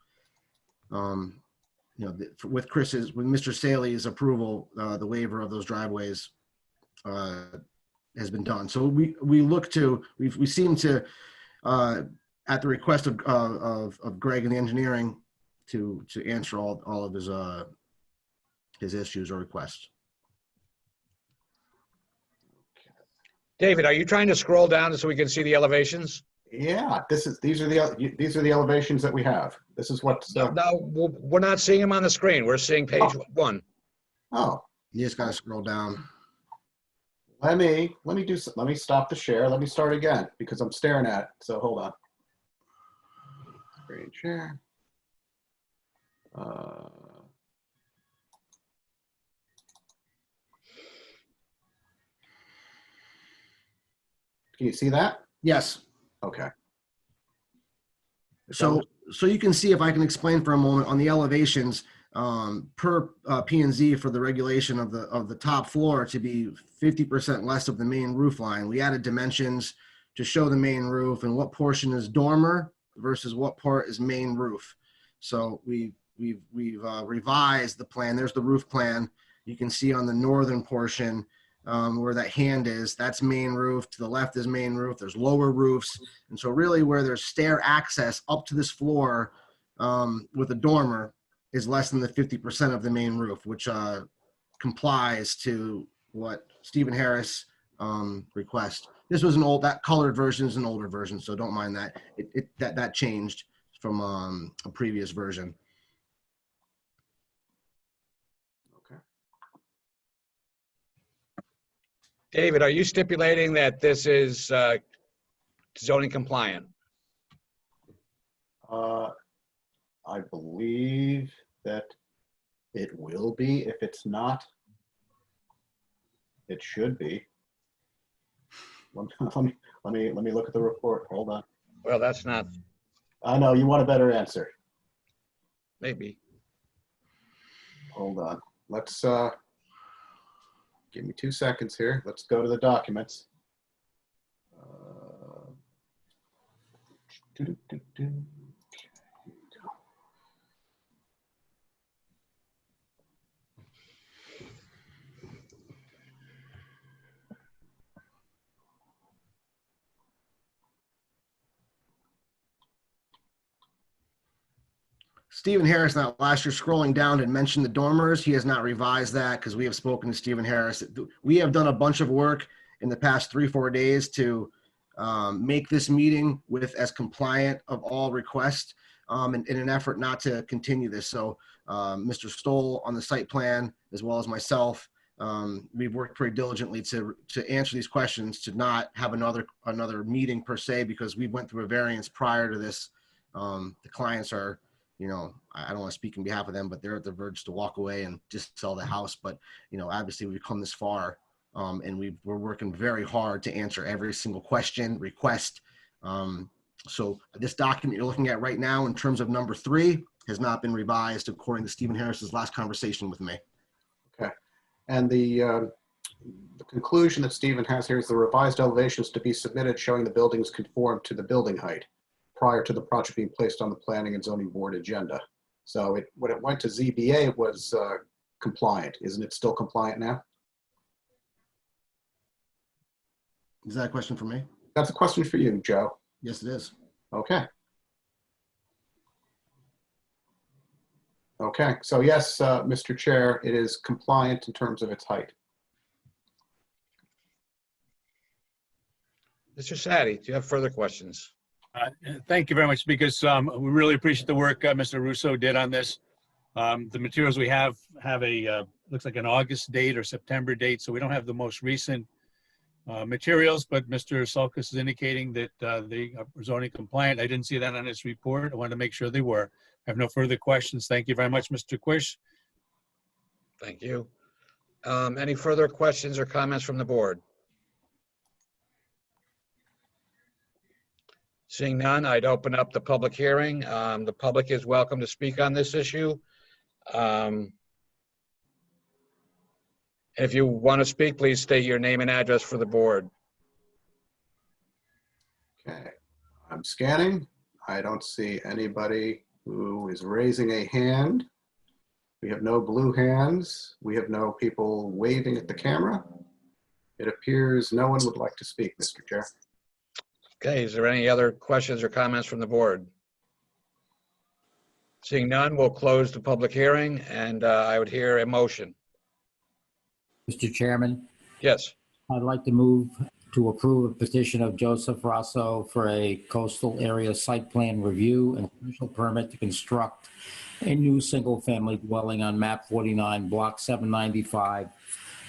with Mr. Saley's approval, the waiver of those driveways has been done. So we seem to, at the request of Greg and the engineering, to answer all of his issues or requests. David, are you trying to scroll down so we can see the elevations? Yeah, these are the elevations that we have. This is what. No, we're not seeing them on the screen. We're seeing page 1. Oh, you just gotta scroll down. Let me stop the share. Let me start again because I'm staring at it. So hold on. Screen share. Can you see that? Yes. Okay. So you can see, if I can explain for a moment, on the elevations, per P&Z for the regulation of the top floor to be 50% less of the main roof line. We added dimensions to show the main roof and what portion is dormer versus what part is main roof. So we've revised the plan. There's the roof plan. You can see on the northern portion where that hand is, that's main roof. To the left is main roof. There's lower roofs. And so really where there's stair access up to this floor with a dormer is less than the 50% of the main roof, which complies to what Stephen Harris request. This was that colored version is an older version, so don't mind that. That changed from a previous version. David, are you stipulating that this is zoning compliant? I believe that it will be. If it's not, it should be. Let me look at the report. Hold on. Well, that's not. I know you want a better answer. Maybe. Hold on. Let's give me 2 seconds here. Let's go to the documents. Stephen Harris, now last year, scrolling down, had mentioned the dormers. He has not revised that because we have spoken to Stephen Harris. We have done a bunch of work in the past 3-4 days to make this meeting with as compliant of all requests in an effort not to continue this. So Mr. Stoll on the site plan, as well as myself, we've worked pretty diligently to answer these questions, to not have another meeting per se, because we went through a variance prior to this. The clients are, I don't want to speak on behalf of them, but they're at the verge to walk away and just sell the house. But, obviously we've come this far and we're working very hard to answer every single question, request. So this document you're looking at right now in terms of number 3 has not been revised according to Stephen Harris's last conversation with me. Okay. And the conclusion that Stephen has here is the revised elevations to be submitted showing the buildings conform to the building height prior to the project being placed on the Planning and Zoning Board agenda. So when it went to ZBA, it was compliant. Isn't it still compliant now? Is that a question for me? That's a question for you, Joe. Yes, it is. Okay. Okay, so yes, Mr. Chair, it is compliant in terms of its height. Mr. Sadi, do you have further questions? Thank you very much, because we really appreciate the work Mr. Russo did on this. The materials we have a, looks like an August date or September date, so we don't have the most recent materials, but Mr. Sulkus is indicating that they are zoning compliant. I didn't see that on his report. I wanted to make sure they were. I have no further questions. Thank you very much, Mr. Quish. Thank you. Any further questions or comments from the board? Seeing none, I'd open up the public hearing. The public is welcome to speak on this issue. If you want to speak, please state your name and address for the board. Okay, I'm scanning. I don't see anybody who is raising a hand. We have no blue hands. We have no people waving at the camera. It appears no one would like to speak, Mr. Chair. Okay, is there any other questions or comments from the board? Seeing none, we'll close the public hearing, and I would hear a motion. Mr. Chairman, Yes. I'd like to move to approve a petition of Joseph Rosso for a coastal area site plan review and special permit to construct a new single-family dwelling on map 49, block 795,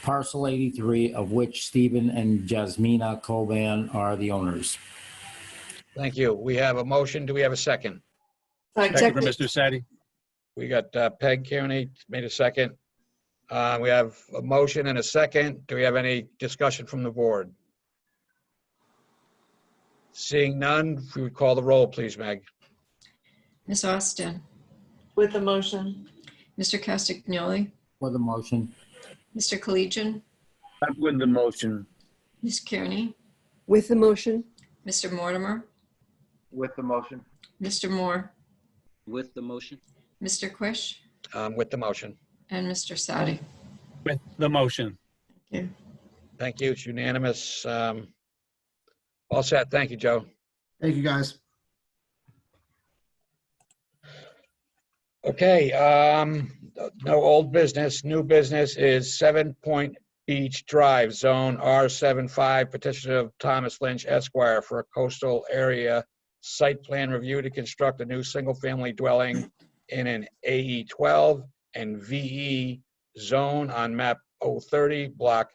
parcel 83, of which Stephen and Jasmina Coban are the owners. Thank you. We have a motion. Do we have a second? Second for Mr. Sadi. We got Peg Kearney made a second. We have a motion and a second. Do we have any discussion from the board? Seeing none, if we would call the roll, please, Meg. Ms. Austin, With the motion. Mr. Castagnoli, For the motion. Mr. Collegian, I'm with the motion. Ms. Kearney, With the motion. Mr. Mortimer, With the motion. Mr. Moore, With the motion. Mr. Quish, With the motion. and Mr. Sadi. With the motion. Thank you. Thank you. It's unanimous. All set. Thank you, Joe. Thank you, guys. Okay, no old business. New business is 7 Point Beach Drive, Zone R75, petition of Thomas Lynch Esquire for a coastal area site plan review to construct a new single-family dwelling in an AE12 and VE zone on map 030, block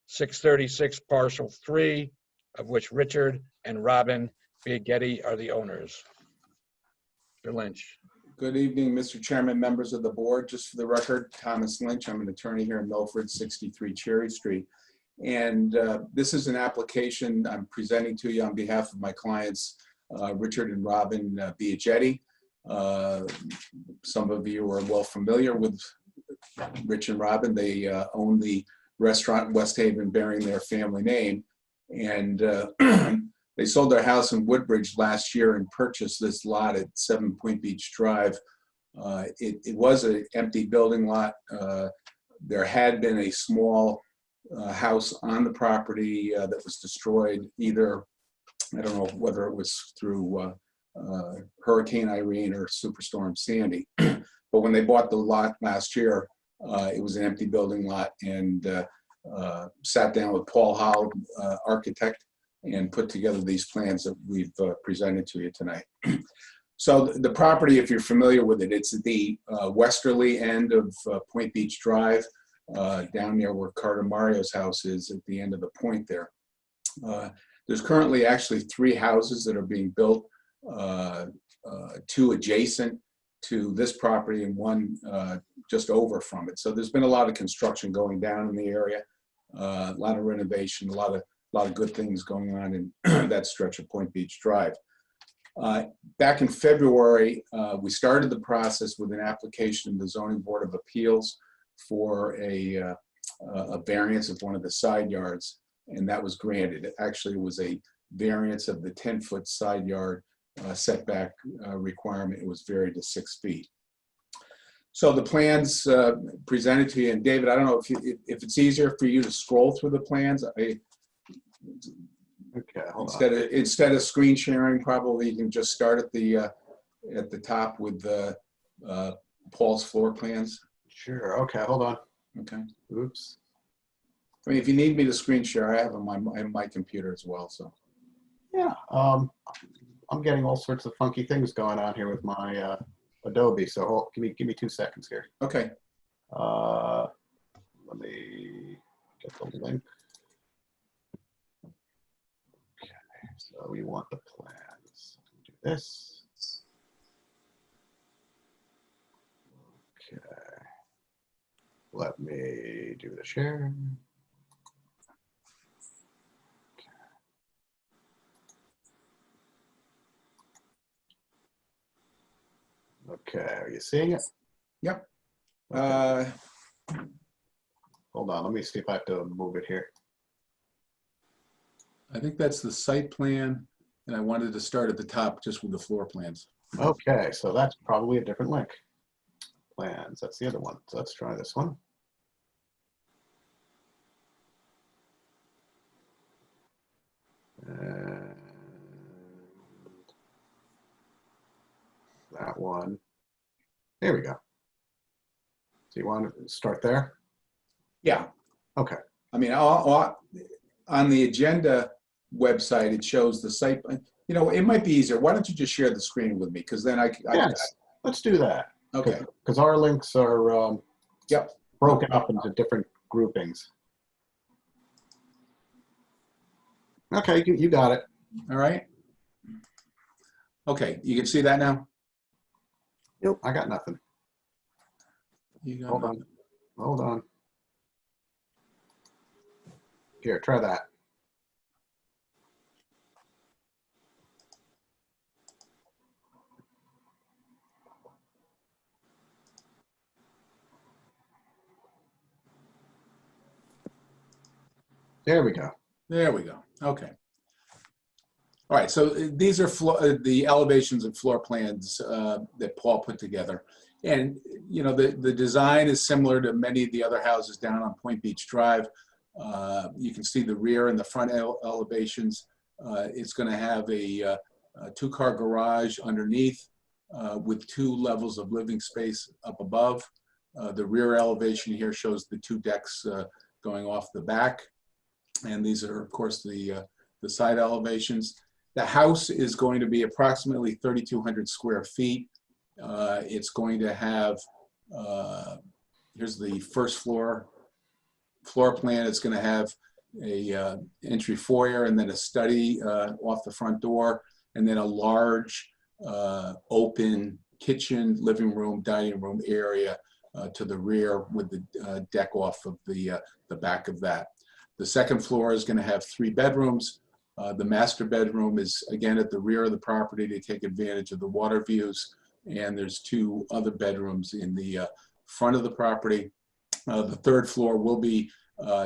636, parcel 3, of which Richard and Robin Biaghetti are the owners. Mr. Lynch. Good evening, Mr. Chairman, members of the board. Just for the record, Thomas Lynch. I'm an attorney here in Milford, 63 Cherry Street. And this is an application I'm presenting to you on behalf of my clients, Richard and Robin Biaghetti. Some of you are well familiar with Rich and Robin. They own the restaurant West Haven bearing their family name. And they sold their house in Woodbridge last year and purchased this lot at 7 Point Beach Drive. It was an empty building lot. There had been a small house on the property that was destroyed either, I don't know whether it was through Hurricane Irene or Superstorm Sandy. But when they bought the lot last year, it was an empty building lot, and sat down with Paul Howe, architect, and put together these plans that we've presented to you tonight. So the property, if you're familiar with it, it's at the westerly end of Point Beach Drive, down near where Carter Mario's house is at the end of the point there. There's currently actually 3 houses that are being built, 2 adjacent to this property and 1 just over from it. So there's been a lot of construction going down in the area, a lot of renovation, a lot of good things going on in that stretch of Point Beach Drive. Back in February, we started the process with an application in the Zoning Board of Appeals for a variance of one of the side yards, and that was granted. It actually was a variance of the 10-foot side yard setback requirement. It was varied to 6 feet. So the plans presented to you, and David, I don't know if it's easier for you to scroll through the plans. Okay, hold on. Instead of screen sharing, probably you can just start at the top with Paul's floor plans. Sure. Okay, hold on. Okay. Oops. I mean, if you need me to screen share, I have on my computer as well. So. Yeah. I'm getting all sorts of funky things going on here with my Adobe. So give me 2 seconds here. Okay. Let me get the link. Okay. So we want the plans. Do this. Okay. Let me do the share. Okay, are you seeing it? Yep. Hold on, let me see if I have to move it here. I think that's the site plan, and I wanted to start at the top just with the floor plans. Okay, so that's probably a different link. Plans, that's the other one. So let's try this one. And that one. There we go. So you want to start there? Yeah. Okay. I mean, on the agenda website, it shows the site. You know, it might be easier. Why don't you just share the screen with me? Because then Yes, let's do that. Okay. Because our links are yep, broken up into different groupings. Okay, you got it. All right. Okay, you can see that now? Nope, I got nothing. You got Hold nothing. on. Hold on. Here, try that. There we go. There we go. Okay. All right, so these are the elevations and floor plans that Paul put together. And, you know, the design is similar to many of the other houses down on Point Beach Drive. You can see the rear and the front elevations. It's going to have a two-car garage underneath with 2 levels of living space up above. The rear elevation here shows the 2 decks going off the back. And these are, of course, the side elevations. The house is going to be approximately 3,200 square feet. It's going to have, here's the first floor plan. It's going to have a entry foyer and then a study off the front door, and then a large open kitchen, living room, dining room area to the rear with the deck off of the back of that. The second floor is going to have 3 bedrooms. The master bedroom is, again, at the rear of the property to take advantage of the water views. And there's 2 other bedrooms in the front of the property. The third floor will be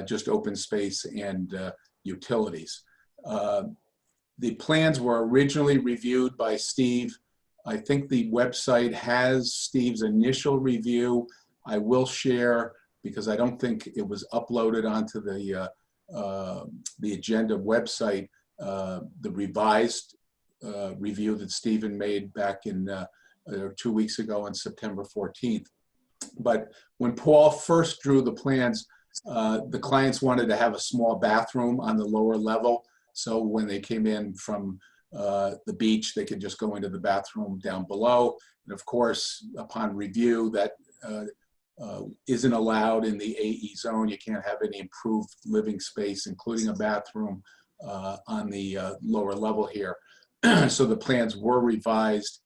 just open space and utilities. The plans were originally reviewed by Steve. I think the website has Steve's initial review. I will share, because I don't think it was uploaded onto the agenda website, the revised review that Stephen made back in 2 weeks ago on September 14th. But when Paul first drew the plans, the clients wanted to have a small bathroom on the lower level. So when they came in from the beach, they could just go into the bathroom down below. And of course, upon review, that isn't allowed in the AE zone. You can't have any improved living space, including a bathroom, on the lower level here. So the plans were revised.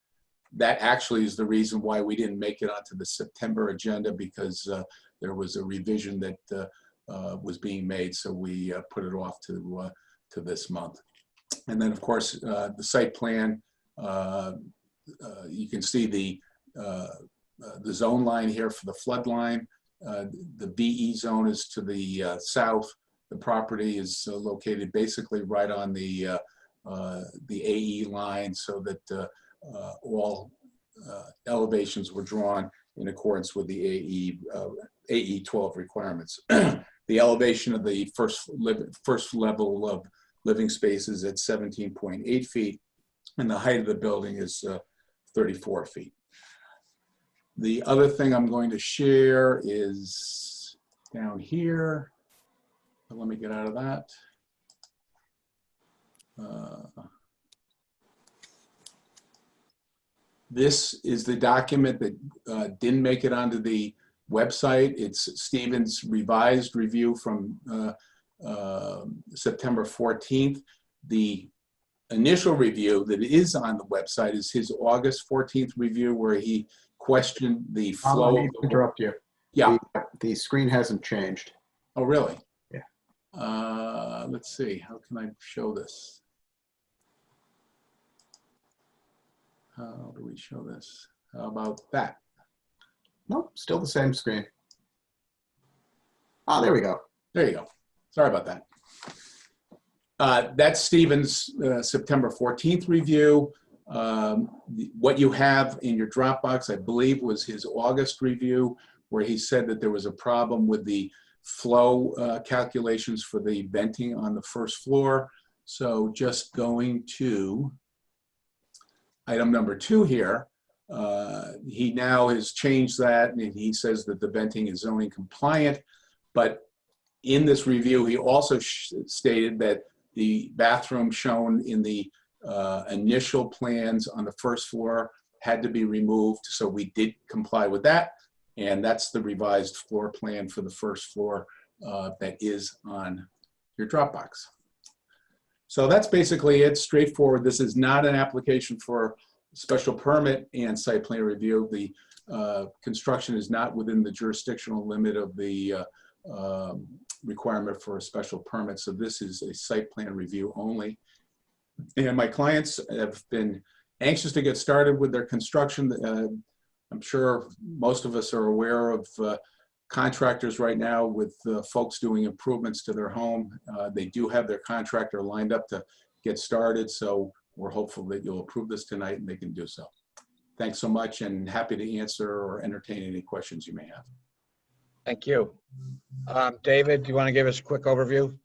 That actually is the reason why we didn't make it onto the September agenda, because there was a revision that was being made. So we put it off to this month. And then, of course, the site plan, you can see the zone line here for the flood line. The BE zone is to the south. The property is located basically right on the AE line, so that all elevations were drawn in accordance with the AE 12 requirements. The elevation of the first level of living space is at 17.8 feet, and the height of the building is 34 feet. The other thing I'm going to share is down here. Let me get out of that. This is the document that didn't make it onto the website. It's Stephen's revised review from September 14th. The initial review that is on the website is his August 14th review, where he questioned the flow. I need to interrupt you. Yeah. The screen hasn't changed. Oh, really? Yeah. Let's see. How can I show this? How do we show this? How about that? Nope, still the same screen. Oh, there we go. There you go. Sorry about that. That's Stephen's September 14th review. What you have in your Dropbox, I believe, was his August review, where he said that there was a problem with the flow calculations for the venting on the first floor. So just going to item number 2 here. He now has changed that, and he says that the venting is zoning compliant. But in this review, he also stated that the bathroom shown in the initial plans on the first floor had to be removed. So we did comply with that. And that's the revised floor plan for the first floor that is on your Dropbox. So that's basically it, straightforward. This is not an application for special permit and site plan review. The construction is not within the jurisdictional limit of the requirement for a special permit. So this is a site plan review only. And my clients have been anxious to get started with their construction. I'm sure most of us are aware of contractors right now with folks doing improvements to their home. They do have their contractor lined up to get started. So we're hopeful that you'll approve this tonight and they can do so. Thanks so much, and happy to answer or entertain any questions you may have. Thank you. David, do you want to give us a quick overview?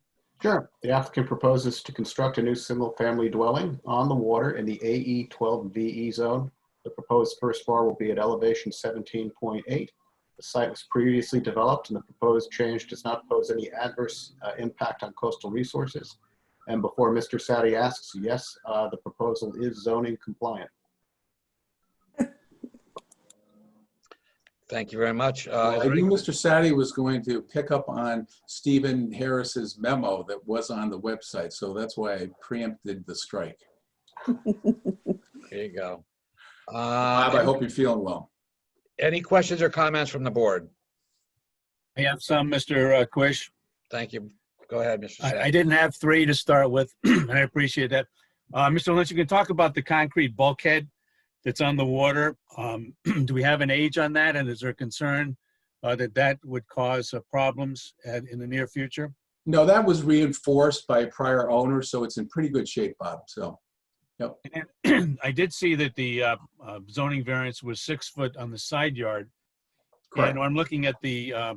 Sure. The applicant proposes to construct a new single-family dwelling on the water in the AE 12VE zone. The proposed first floor will be at elevation 17.8. The site was previously developed, and the proposed change does not pose any adverse impact on coastal resources. And before Mr. Sadi asks, yes, the proposal is zoning compliant. Thank you very much. I knew Mr. Sadi was going to pick up on Stephen Harris's memo that was on the website, so that's why I preempted the strike. There you go. Bob, I hope you're feeling well. Any questions or comments from the board? I have some, Mr. Quish. Thank you. Go ahead, Mr. Sadi. I didn't have 3 to start with, and I appreciate that. Mr. Lynch, you can talk about the concrete bulkhead that's on the water. Do we have an age on that, and is there a concern that that would cause problems in the near future? No, that was reinforced by prior owners, so it's in pretty good shape, Bob. So, yep. And I did see that the zoning variance was 6 foot on the side yard. Correct. And when I'm looking at the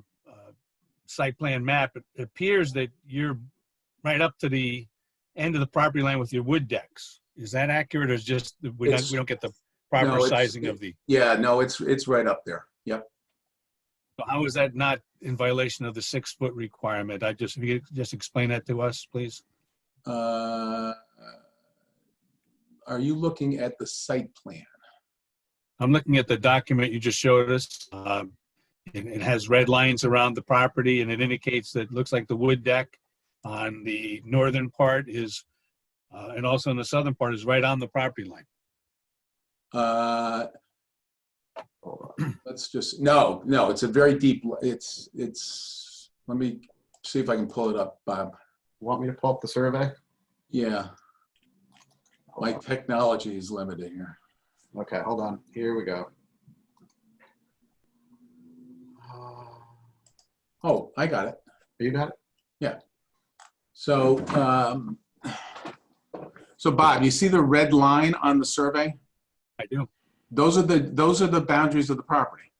site plan map, it appears that you're right up to the end of the property line with your wood decks. Is that accurate, or is just we don't get the proper sizing of the? Yeah, no, it's right up there. Yep. So how is that not in violation of the 6 foot requirement? If you could just explain that to us, please. Are you looking at the site plan? I'm looking at the document you just showed us. It has red lines around the property, and it indicates that it looks like the wood deck on the northern part is, and also in the southern part is right on the property line. Hold on. Let's just, no, it's a very deep, it's, let me see if I can pull it up, Bob. Want me to pull up the survey? Yeah. My technology is limited here. Okay, hold on. Here we go. Oh, I got it. You got it? Yeah. So, so Bob, you see the red line on the survey? I do. Those are the boundaries of the property.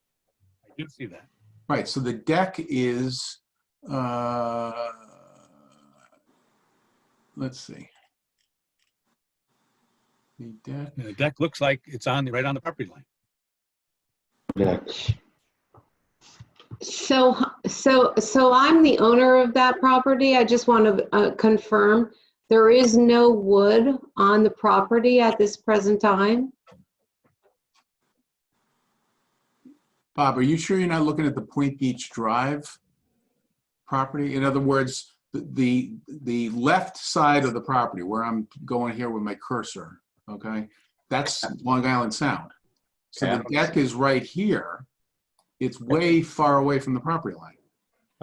I do see that. Right. So the deck is, let's see. The deck. And the deck looks like it's right on the property line. Yes. So I'm the owner of that property. I just want to confirm there is no wood on the property at this present time. Bob, are you sure you're not looking at the Point Beach Drive property? In other words, the left side of the property where I'm going here with my cursor, okay? That's Long Island Sound. So the deck is right here. It's way far away from the property line.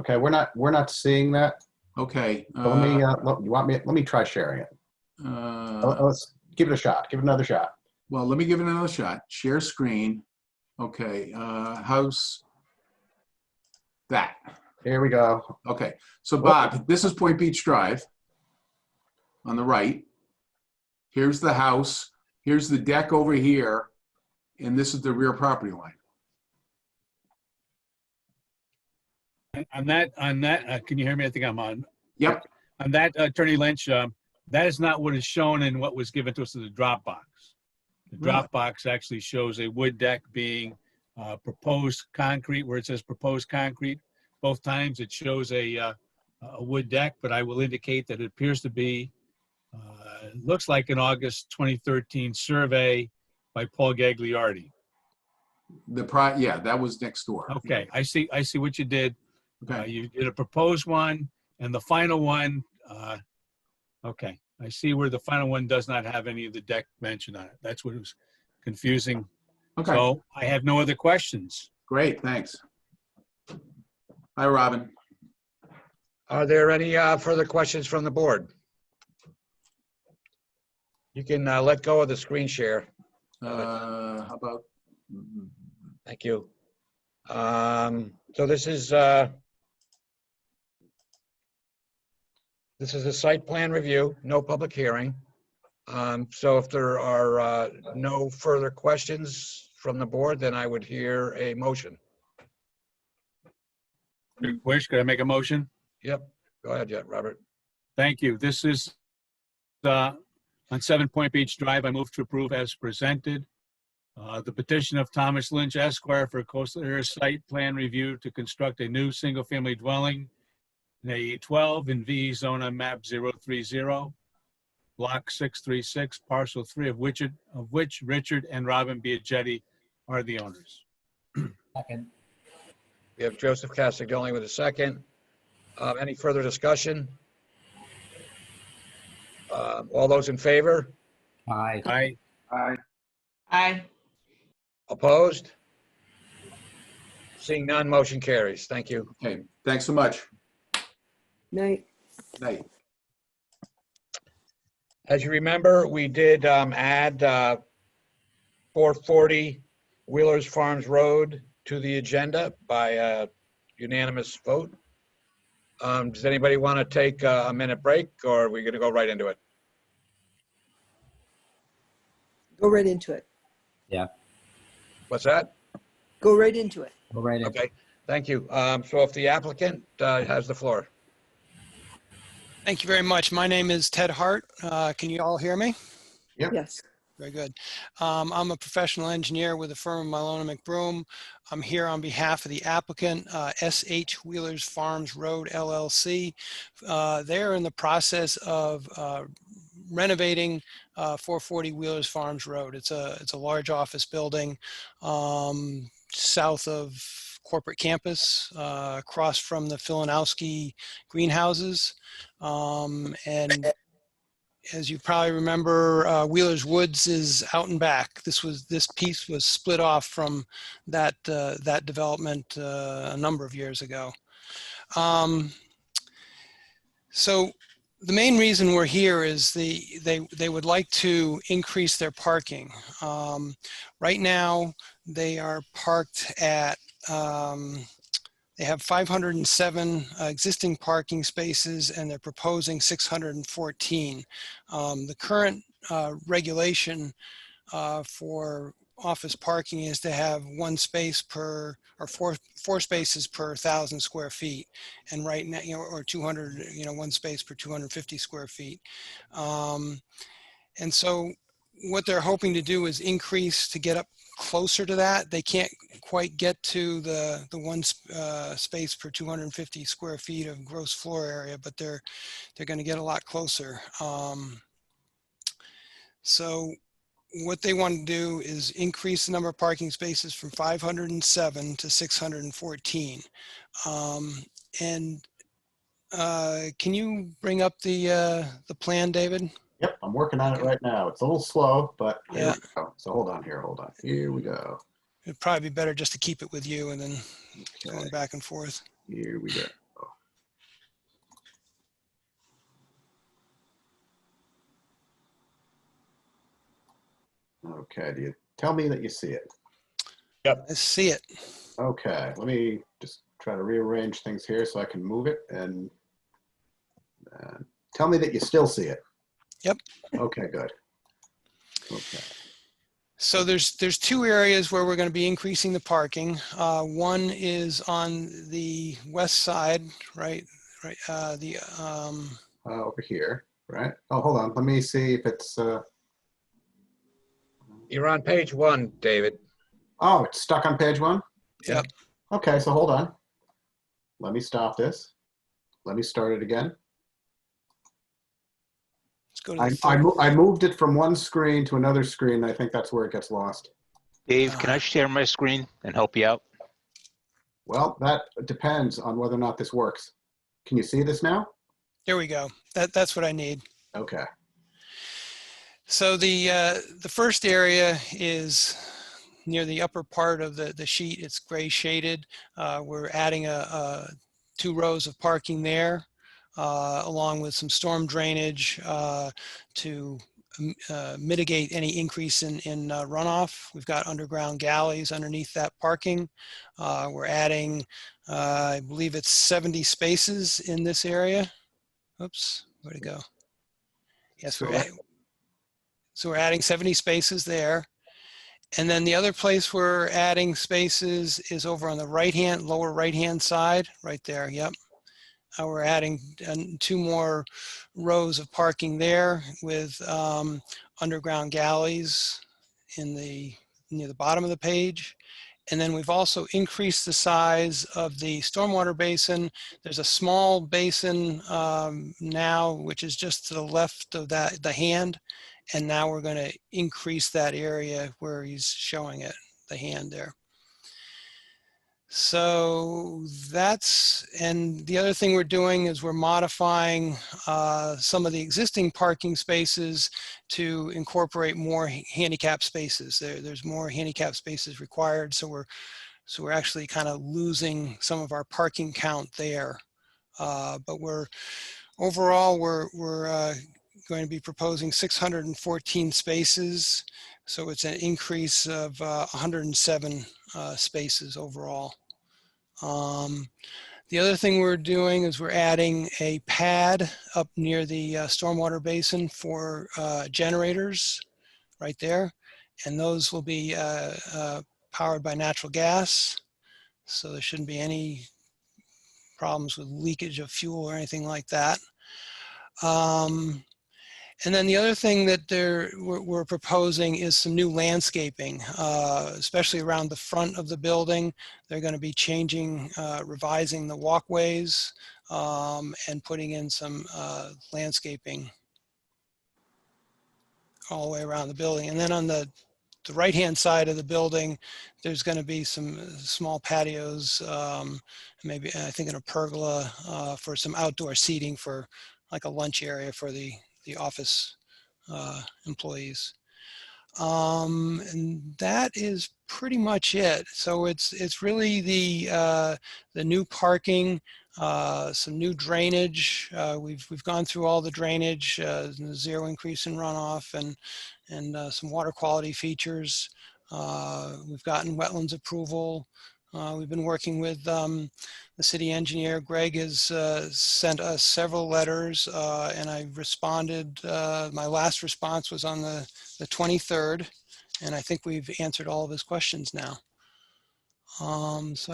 Okay, we're not seeing that. Okay. Let me try sharing it. Let's give it a shot. Give it another shot. Well, let me give it another shot. Share screen. Okay, house, that. Here we go. Okay, so Bob, this is Point Beach Drive on the right. Here's the house, here's the deck over here, and this is the rear property line. On that, can you hear me? I think I'm on. Yep. On that, Attorney Lynch, that is not what is shown in what was given to us in the Dropbox. The Really? Dropbox actually shows a wood deck being proposed concrete, where it says proposed concrete. Both times it shows a wood deck, but I will indicate that it appears to be, it looks like an August 2013 survey by Paul Gagliardi. Yeah, that was next door. Okay, I see what you did. Okay. You did a proposed one and the final one. Okay, I see where the final one does not have any of the deck mentioned on it. That's what was confusing. Okay. So I have no other questions. Great, thanks. Hi, Robin. Are there any further questions from the board? You can let go of the screen share. How about? Thank you. So this is a site plan review, no public hearing. So if there are no further questions from the board, then I would hear a motion. Wish, could I make a motion? Yep, go ahead, yeah, Robert. Thank you. This is on 7 Point Beach Drive. I move to approve as presented. The petition of Thomas Lynch Esquire for coastal area site plan review to construct a new single-family dwelling in a 12 in V zone on map 030, block 636, parcel 3 of which Richard and Robin Biagetti are the owners. Second. We have Joseph Castiglione with a second. Any further discussion? All those in favor? Aye. Aye. Aye. Aye. Opposed? Seeing none, motion carries. Thank you. Okay, thanks so much. Night. Night. As you remember, we did add 440 Wheelers Farms Road to the agenda by a unanimous vote. Does anybody want to take a minute break, or are we going to go right into it? Go right into it. Yeah. What's that? Go right into it. Go right in. Okay, thank you. So if the applicant has the floor. Thank you very much. My name is Ted Hart. Can you all hear me? Yep. Yes. Very good. I'm a professional engineer with the firm of Malone & McBroom. I'm here on behalf of the applicant, SH Wheelers Farms Road LLC. They're in the process of renovating 440 Wheelers Farms Road. It's a large office building south of corporate campus, across from the Filanowski greenhouses. And as you probably remember, Wheeler's Woods is out and back. This piece was split off from that development a number of years ago. So the main reason we're here is they would like to increase their parking. Right now, they are parked at they have 507 existing parking spaces, and they're proposing 614. The current regulation for office parking is to have one space per, or four spaces per 1,000 square feet, and right now, or 200, one space per 250 square feet. And so what they're hoping to do is increase to get up closer to that. They can't quite get to the one space per 250 square feet of gross floor area, but they're going to get a lot closer. So what they want to do is increase the number of parking spaces from 507 to 614. Can you bring up the plan, David? Yep, I'm working on it right now. It's a little slow, but here Yeah. we go. So hold on here, hold on. Here we go. It'd probably be better just to keep it with you and then going back and forth. Here we go. Okay, do you tell me that you see it? Yep. I see it. Okay, let me just try to rearrange things here so I can move it and tell me that you still see it. Yep. Okay, good. Okay. So there's two areas where we're going to be increasing the parking. One is on the west side, right? Over here, right? Oh, hold on. Let me see if it's. You're on page 1, David. Oh, it's stuck on page 1? Yep. Okay, so hold on. Let me stop this. Let me start it again. Let's go to the third. I moved it from one screen to another screen. I think that's where it gets lost. Dave, can I share my screen and help you out? Well, that depends on whether or not this works. Can you see this now? There we go. That's what I need. Okay. So the first area is near the upper part of the sheet. It's gray shaded. We're adding 2 rows of parking there, along with some storm drainage to mitigate any increase in runoff. We've got underground galleys underneath that parking. We're adding, I believe it's 70 spaces in this area. Oops, where'd it go? Yes, so we're adding 70 spaces there. And then the other place we're adding spaces is over on the lower right-hand side, right there, yep. We're adding 2 more rows of parking there with underground galleys near the bottom of the page. And then we've also increased the size of the stormwater basin. There's a small basin now, which is just to the left of the hand. And now we're going to increase that area where he's showing it, the hand there. So and the other thing we're doing is we're modifying some of the existing parking spaces to incorporate more handicap spaces. There's more handicap spaces required, so we're actually kind of losing some of our parking count there. But overall we're going to be proposing 614 spaces, so it's an increase of 107 spaces overall. The other thing we're doing is we're adding a pad up near the stormwater basin for generators right there, and those will be powered by natural gas, so there shouldn't be any problems with leakage of fuel or anything like that. And then the other thing that we're proposing is some new landscaping, especially around the front of the building. They're going to be changing, revising the walkways and putting in some landscaping all the way around the building. And then on the right-hand side of the building, there's going to be some small patios, maybe I think in a pergola for some outdoor seating for like a lunch area for the office employees. And that is pretty much it. So it's really the new parking, some new drainage. We've gone through all the drainage, zero increase in runoff, and some water quality features. We've gotten wetlands approval. We've been working with the city engineer. Greg has sent us several letters, and I responded. My last response was on the 23rd, and I think we've answered all of his questions now. So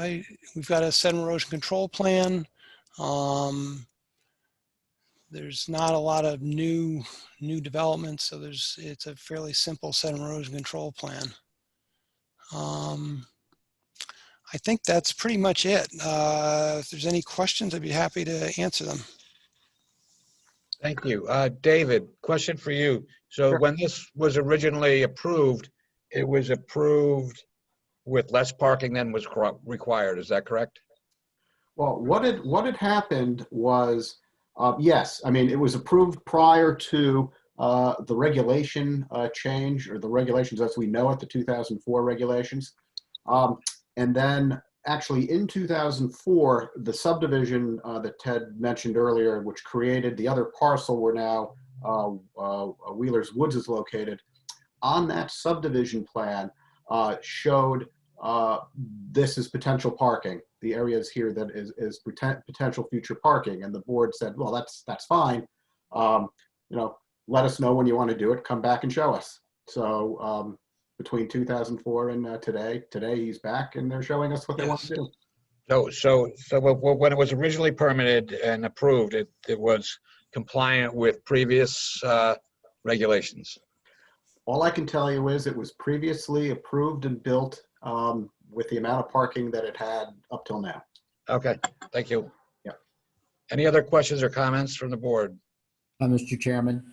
we've got a sediment erosion control plan. There's not a lot of new developments, so it's a fairly simple sediment erosion control plan. I think that's pretty much it. If there's any questions, I'd be happy to answer them. Thank you. David, question for you. So Sure. when this was originally approved, it was approved with less parking than was required. Is that correct? Well, what had happened was, yes, I mean, it was approved prior to the regulation change, or the regulations as we know it, the 2004 regulations. And then actually in 2004, the subdivision that Ted mentioned earlier, which created the other parcel where now Wheeler's Woods is located, on that subdivision plan showed this is potential parking. The areas here that is potential future parking. And the board said, well, that's fine. Let us know when you want to do it. Come back and show us. So between 2004 and today he's back and they're showing us what they want to do. So when it was originally permitted and approved, it was compliant with previous regulations. All I can tell you is it was previously approved and built with the amount of parking that it had up till now. Okay, thank you. Yeah. Any other questions or comments from the board? Mr. Chairman,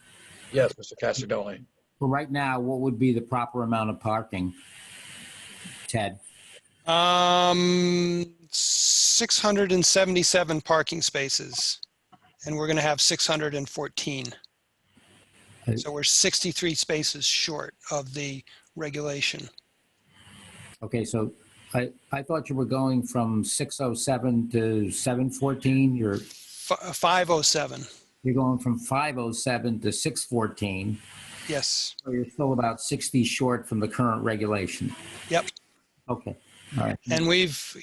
Yes, Mr. Castrodoli. for right now, what would be the proper amount of parking? Ted? 677 parking spaces, and we're going to have 614. So we're 63 spaces short of the regulation. Okay, so I thought you were going from 607 to 714. You're 507. You're going from 507 to 614. Yes. So you're still about 60 short from the current regulation. Yep. Okay. All right. And we've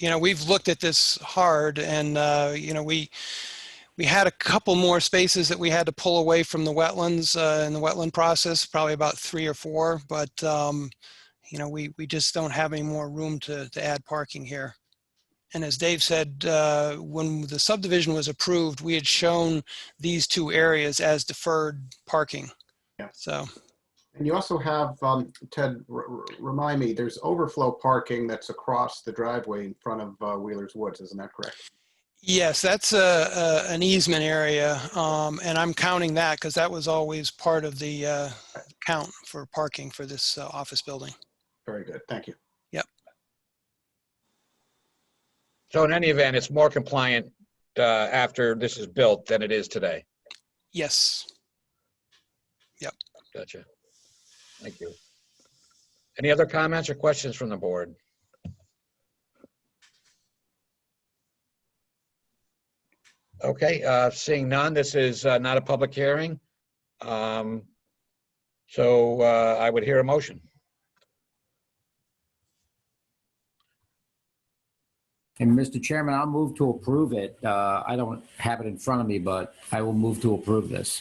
looked at this hard, and we had a couple more spaces that we had to pull away from the wetlands in the wetland process, probably about 3 or 4, but we just don't have any more room to add parking here. And as Dave said, when the subdivision was approved, we had shown these 2 areas as deferred parking. Yeah. So. And you also have, Ted, remind me, there's overflow parking that's across the driveway in front of Wheeler's Woods, isn't that correct? Yes, that's an easement area, and I'm counting that because that was always part of the count for parking for this office building. Very good, thank you. Yep. So in any event, it's more compliant after this is built than it is today. Yes. Yep. Gotcha. Thank you. Any other comments or questions from the board? Okay, seeing none, this is not a public hearing. So I would hear a motion. And Mr. Chairman, I'll move to approve it. I don't have it in front of me, but I will move to approve this.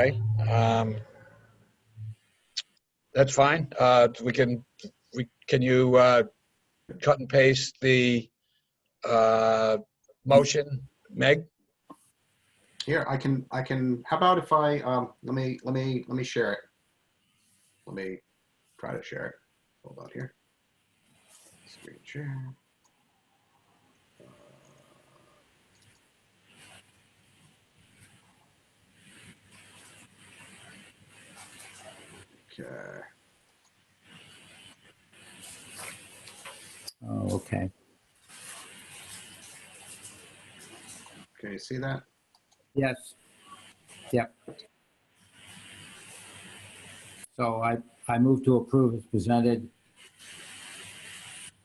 Okay. That's fine. Can you cut and paste the motion, Meg? Here, I can, how about if I, let me share it. Let me try to share it. Hold on here. Screen share. Okay. Oh, okay. Can you see that? Yes. Yep. So I move to approve as presented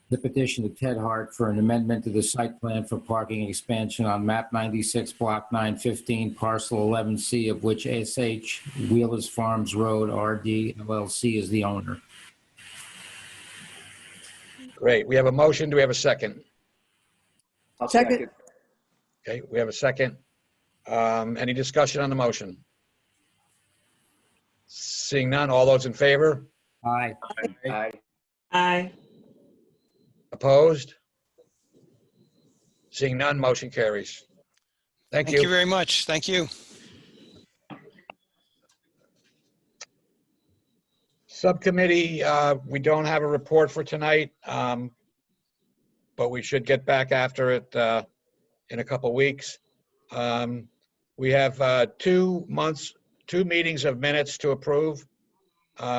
the petition of Ted Hart for an amendment to the site plan for parking expansion on map 96, block 915, parcel 11C, of which SH Wheelers Farms Road RD LLC is the owner. Great. We have a motion. Do we have a second? I'll Second. Okay, we have a second. Any discussion on the motion? Seeing none, all those in favor? Aye. Aye. Aye. Opposed? Seeing none, motion carries. Thank Thank you you. very much. Thank you. Subcommittee, we don't have a report for tonight, but we should get back after it in a couple weeks. We have 2 meetings of minutes to approve,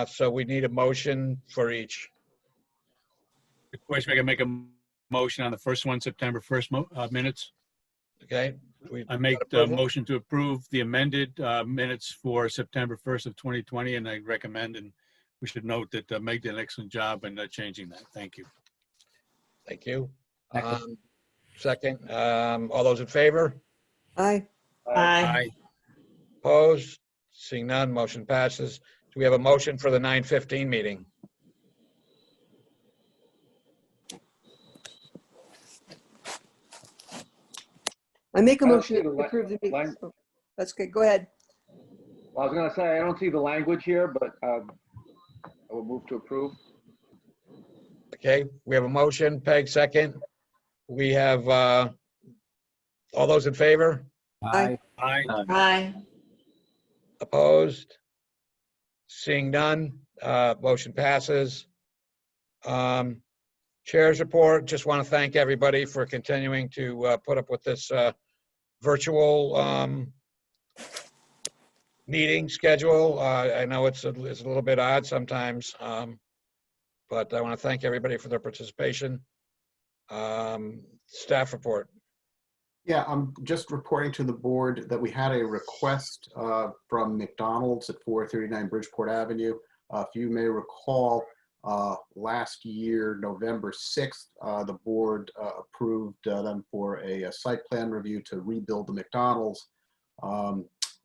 so we need a motion for each. Question, I can make a motion on the first one, September 1st minutes. Okay. I make the motion to approve the amended minutes for September 1st of 2020, and I recommend, and we should note that Meg did an excellent job in changing that. Thank you. Thank you. Second, all those in favor? Aye. Aye. Opposed? Seeing none, motion passes. Do we have a motion for the 9:15 meeting? I make a I don't motion see to the la- approve the lang- meetings. Oh, that's good. Go ahead. Well, I was gonna say, I don't see the language here, but I will move to approve. Okay, we have a motion, Peg second. We have, all those in favor? Aye. Aye. Aye. Opposed? Seeing none, motion passes. Chair's report, just want to thank everybody for continuing to put up with this virtual meeting schedule. I know it's a little bit odd sometimes, but I want to thank everybody for their participation. Staff report. Yeah, I'm just reporting to the board that we had a request from McDonald's at 439 Bridgeport Avenue. If you may recall, last year, November 6th, the board approved them for a site plan review to rebuild the McDonald's.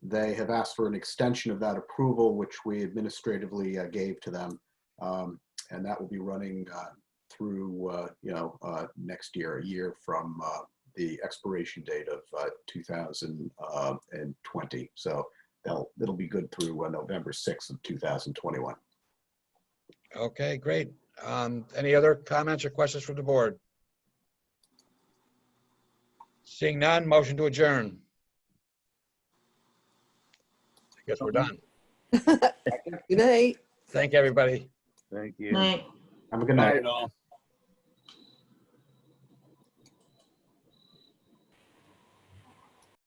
They have asked for an extension of that approval, which we administratively gave to them. And that will be running through, next year, a year from the expiration date of 2020. So it'll be good through November 6th of 2021. Okay, great. Any other comments or questions from the board? Seeing none, motion to adjourn. I guess we're done. Good night. Thank everybody. Thank you. Night. Have a good night. Aye.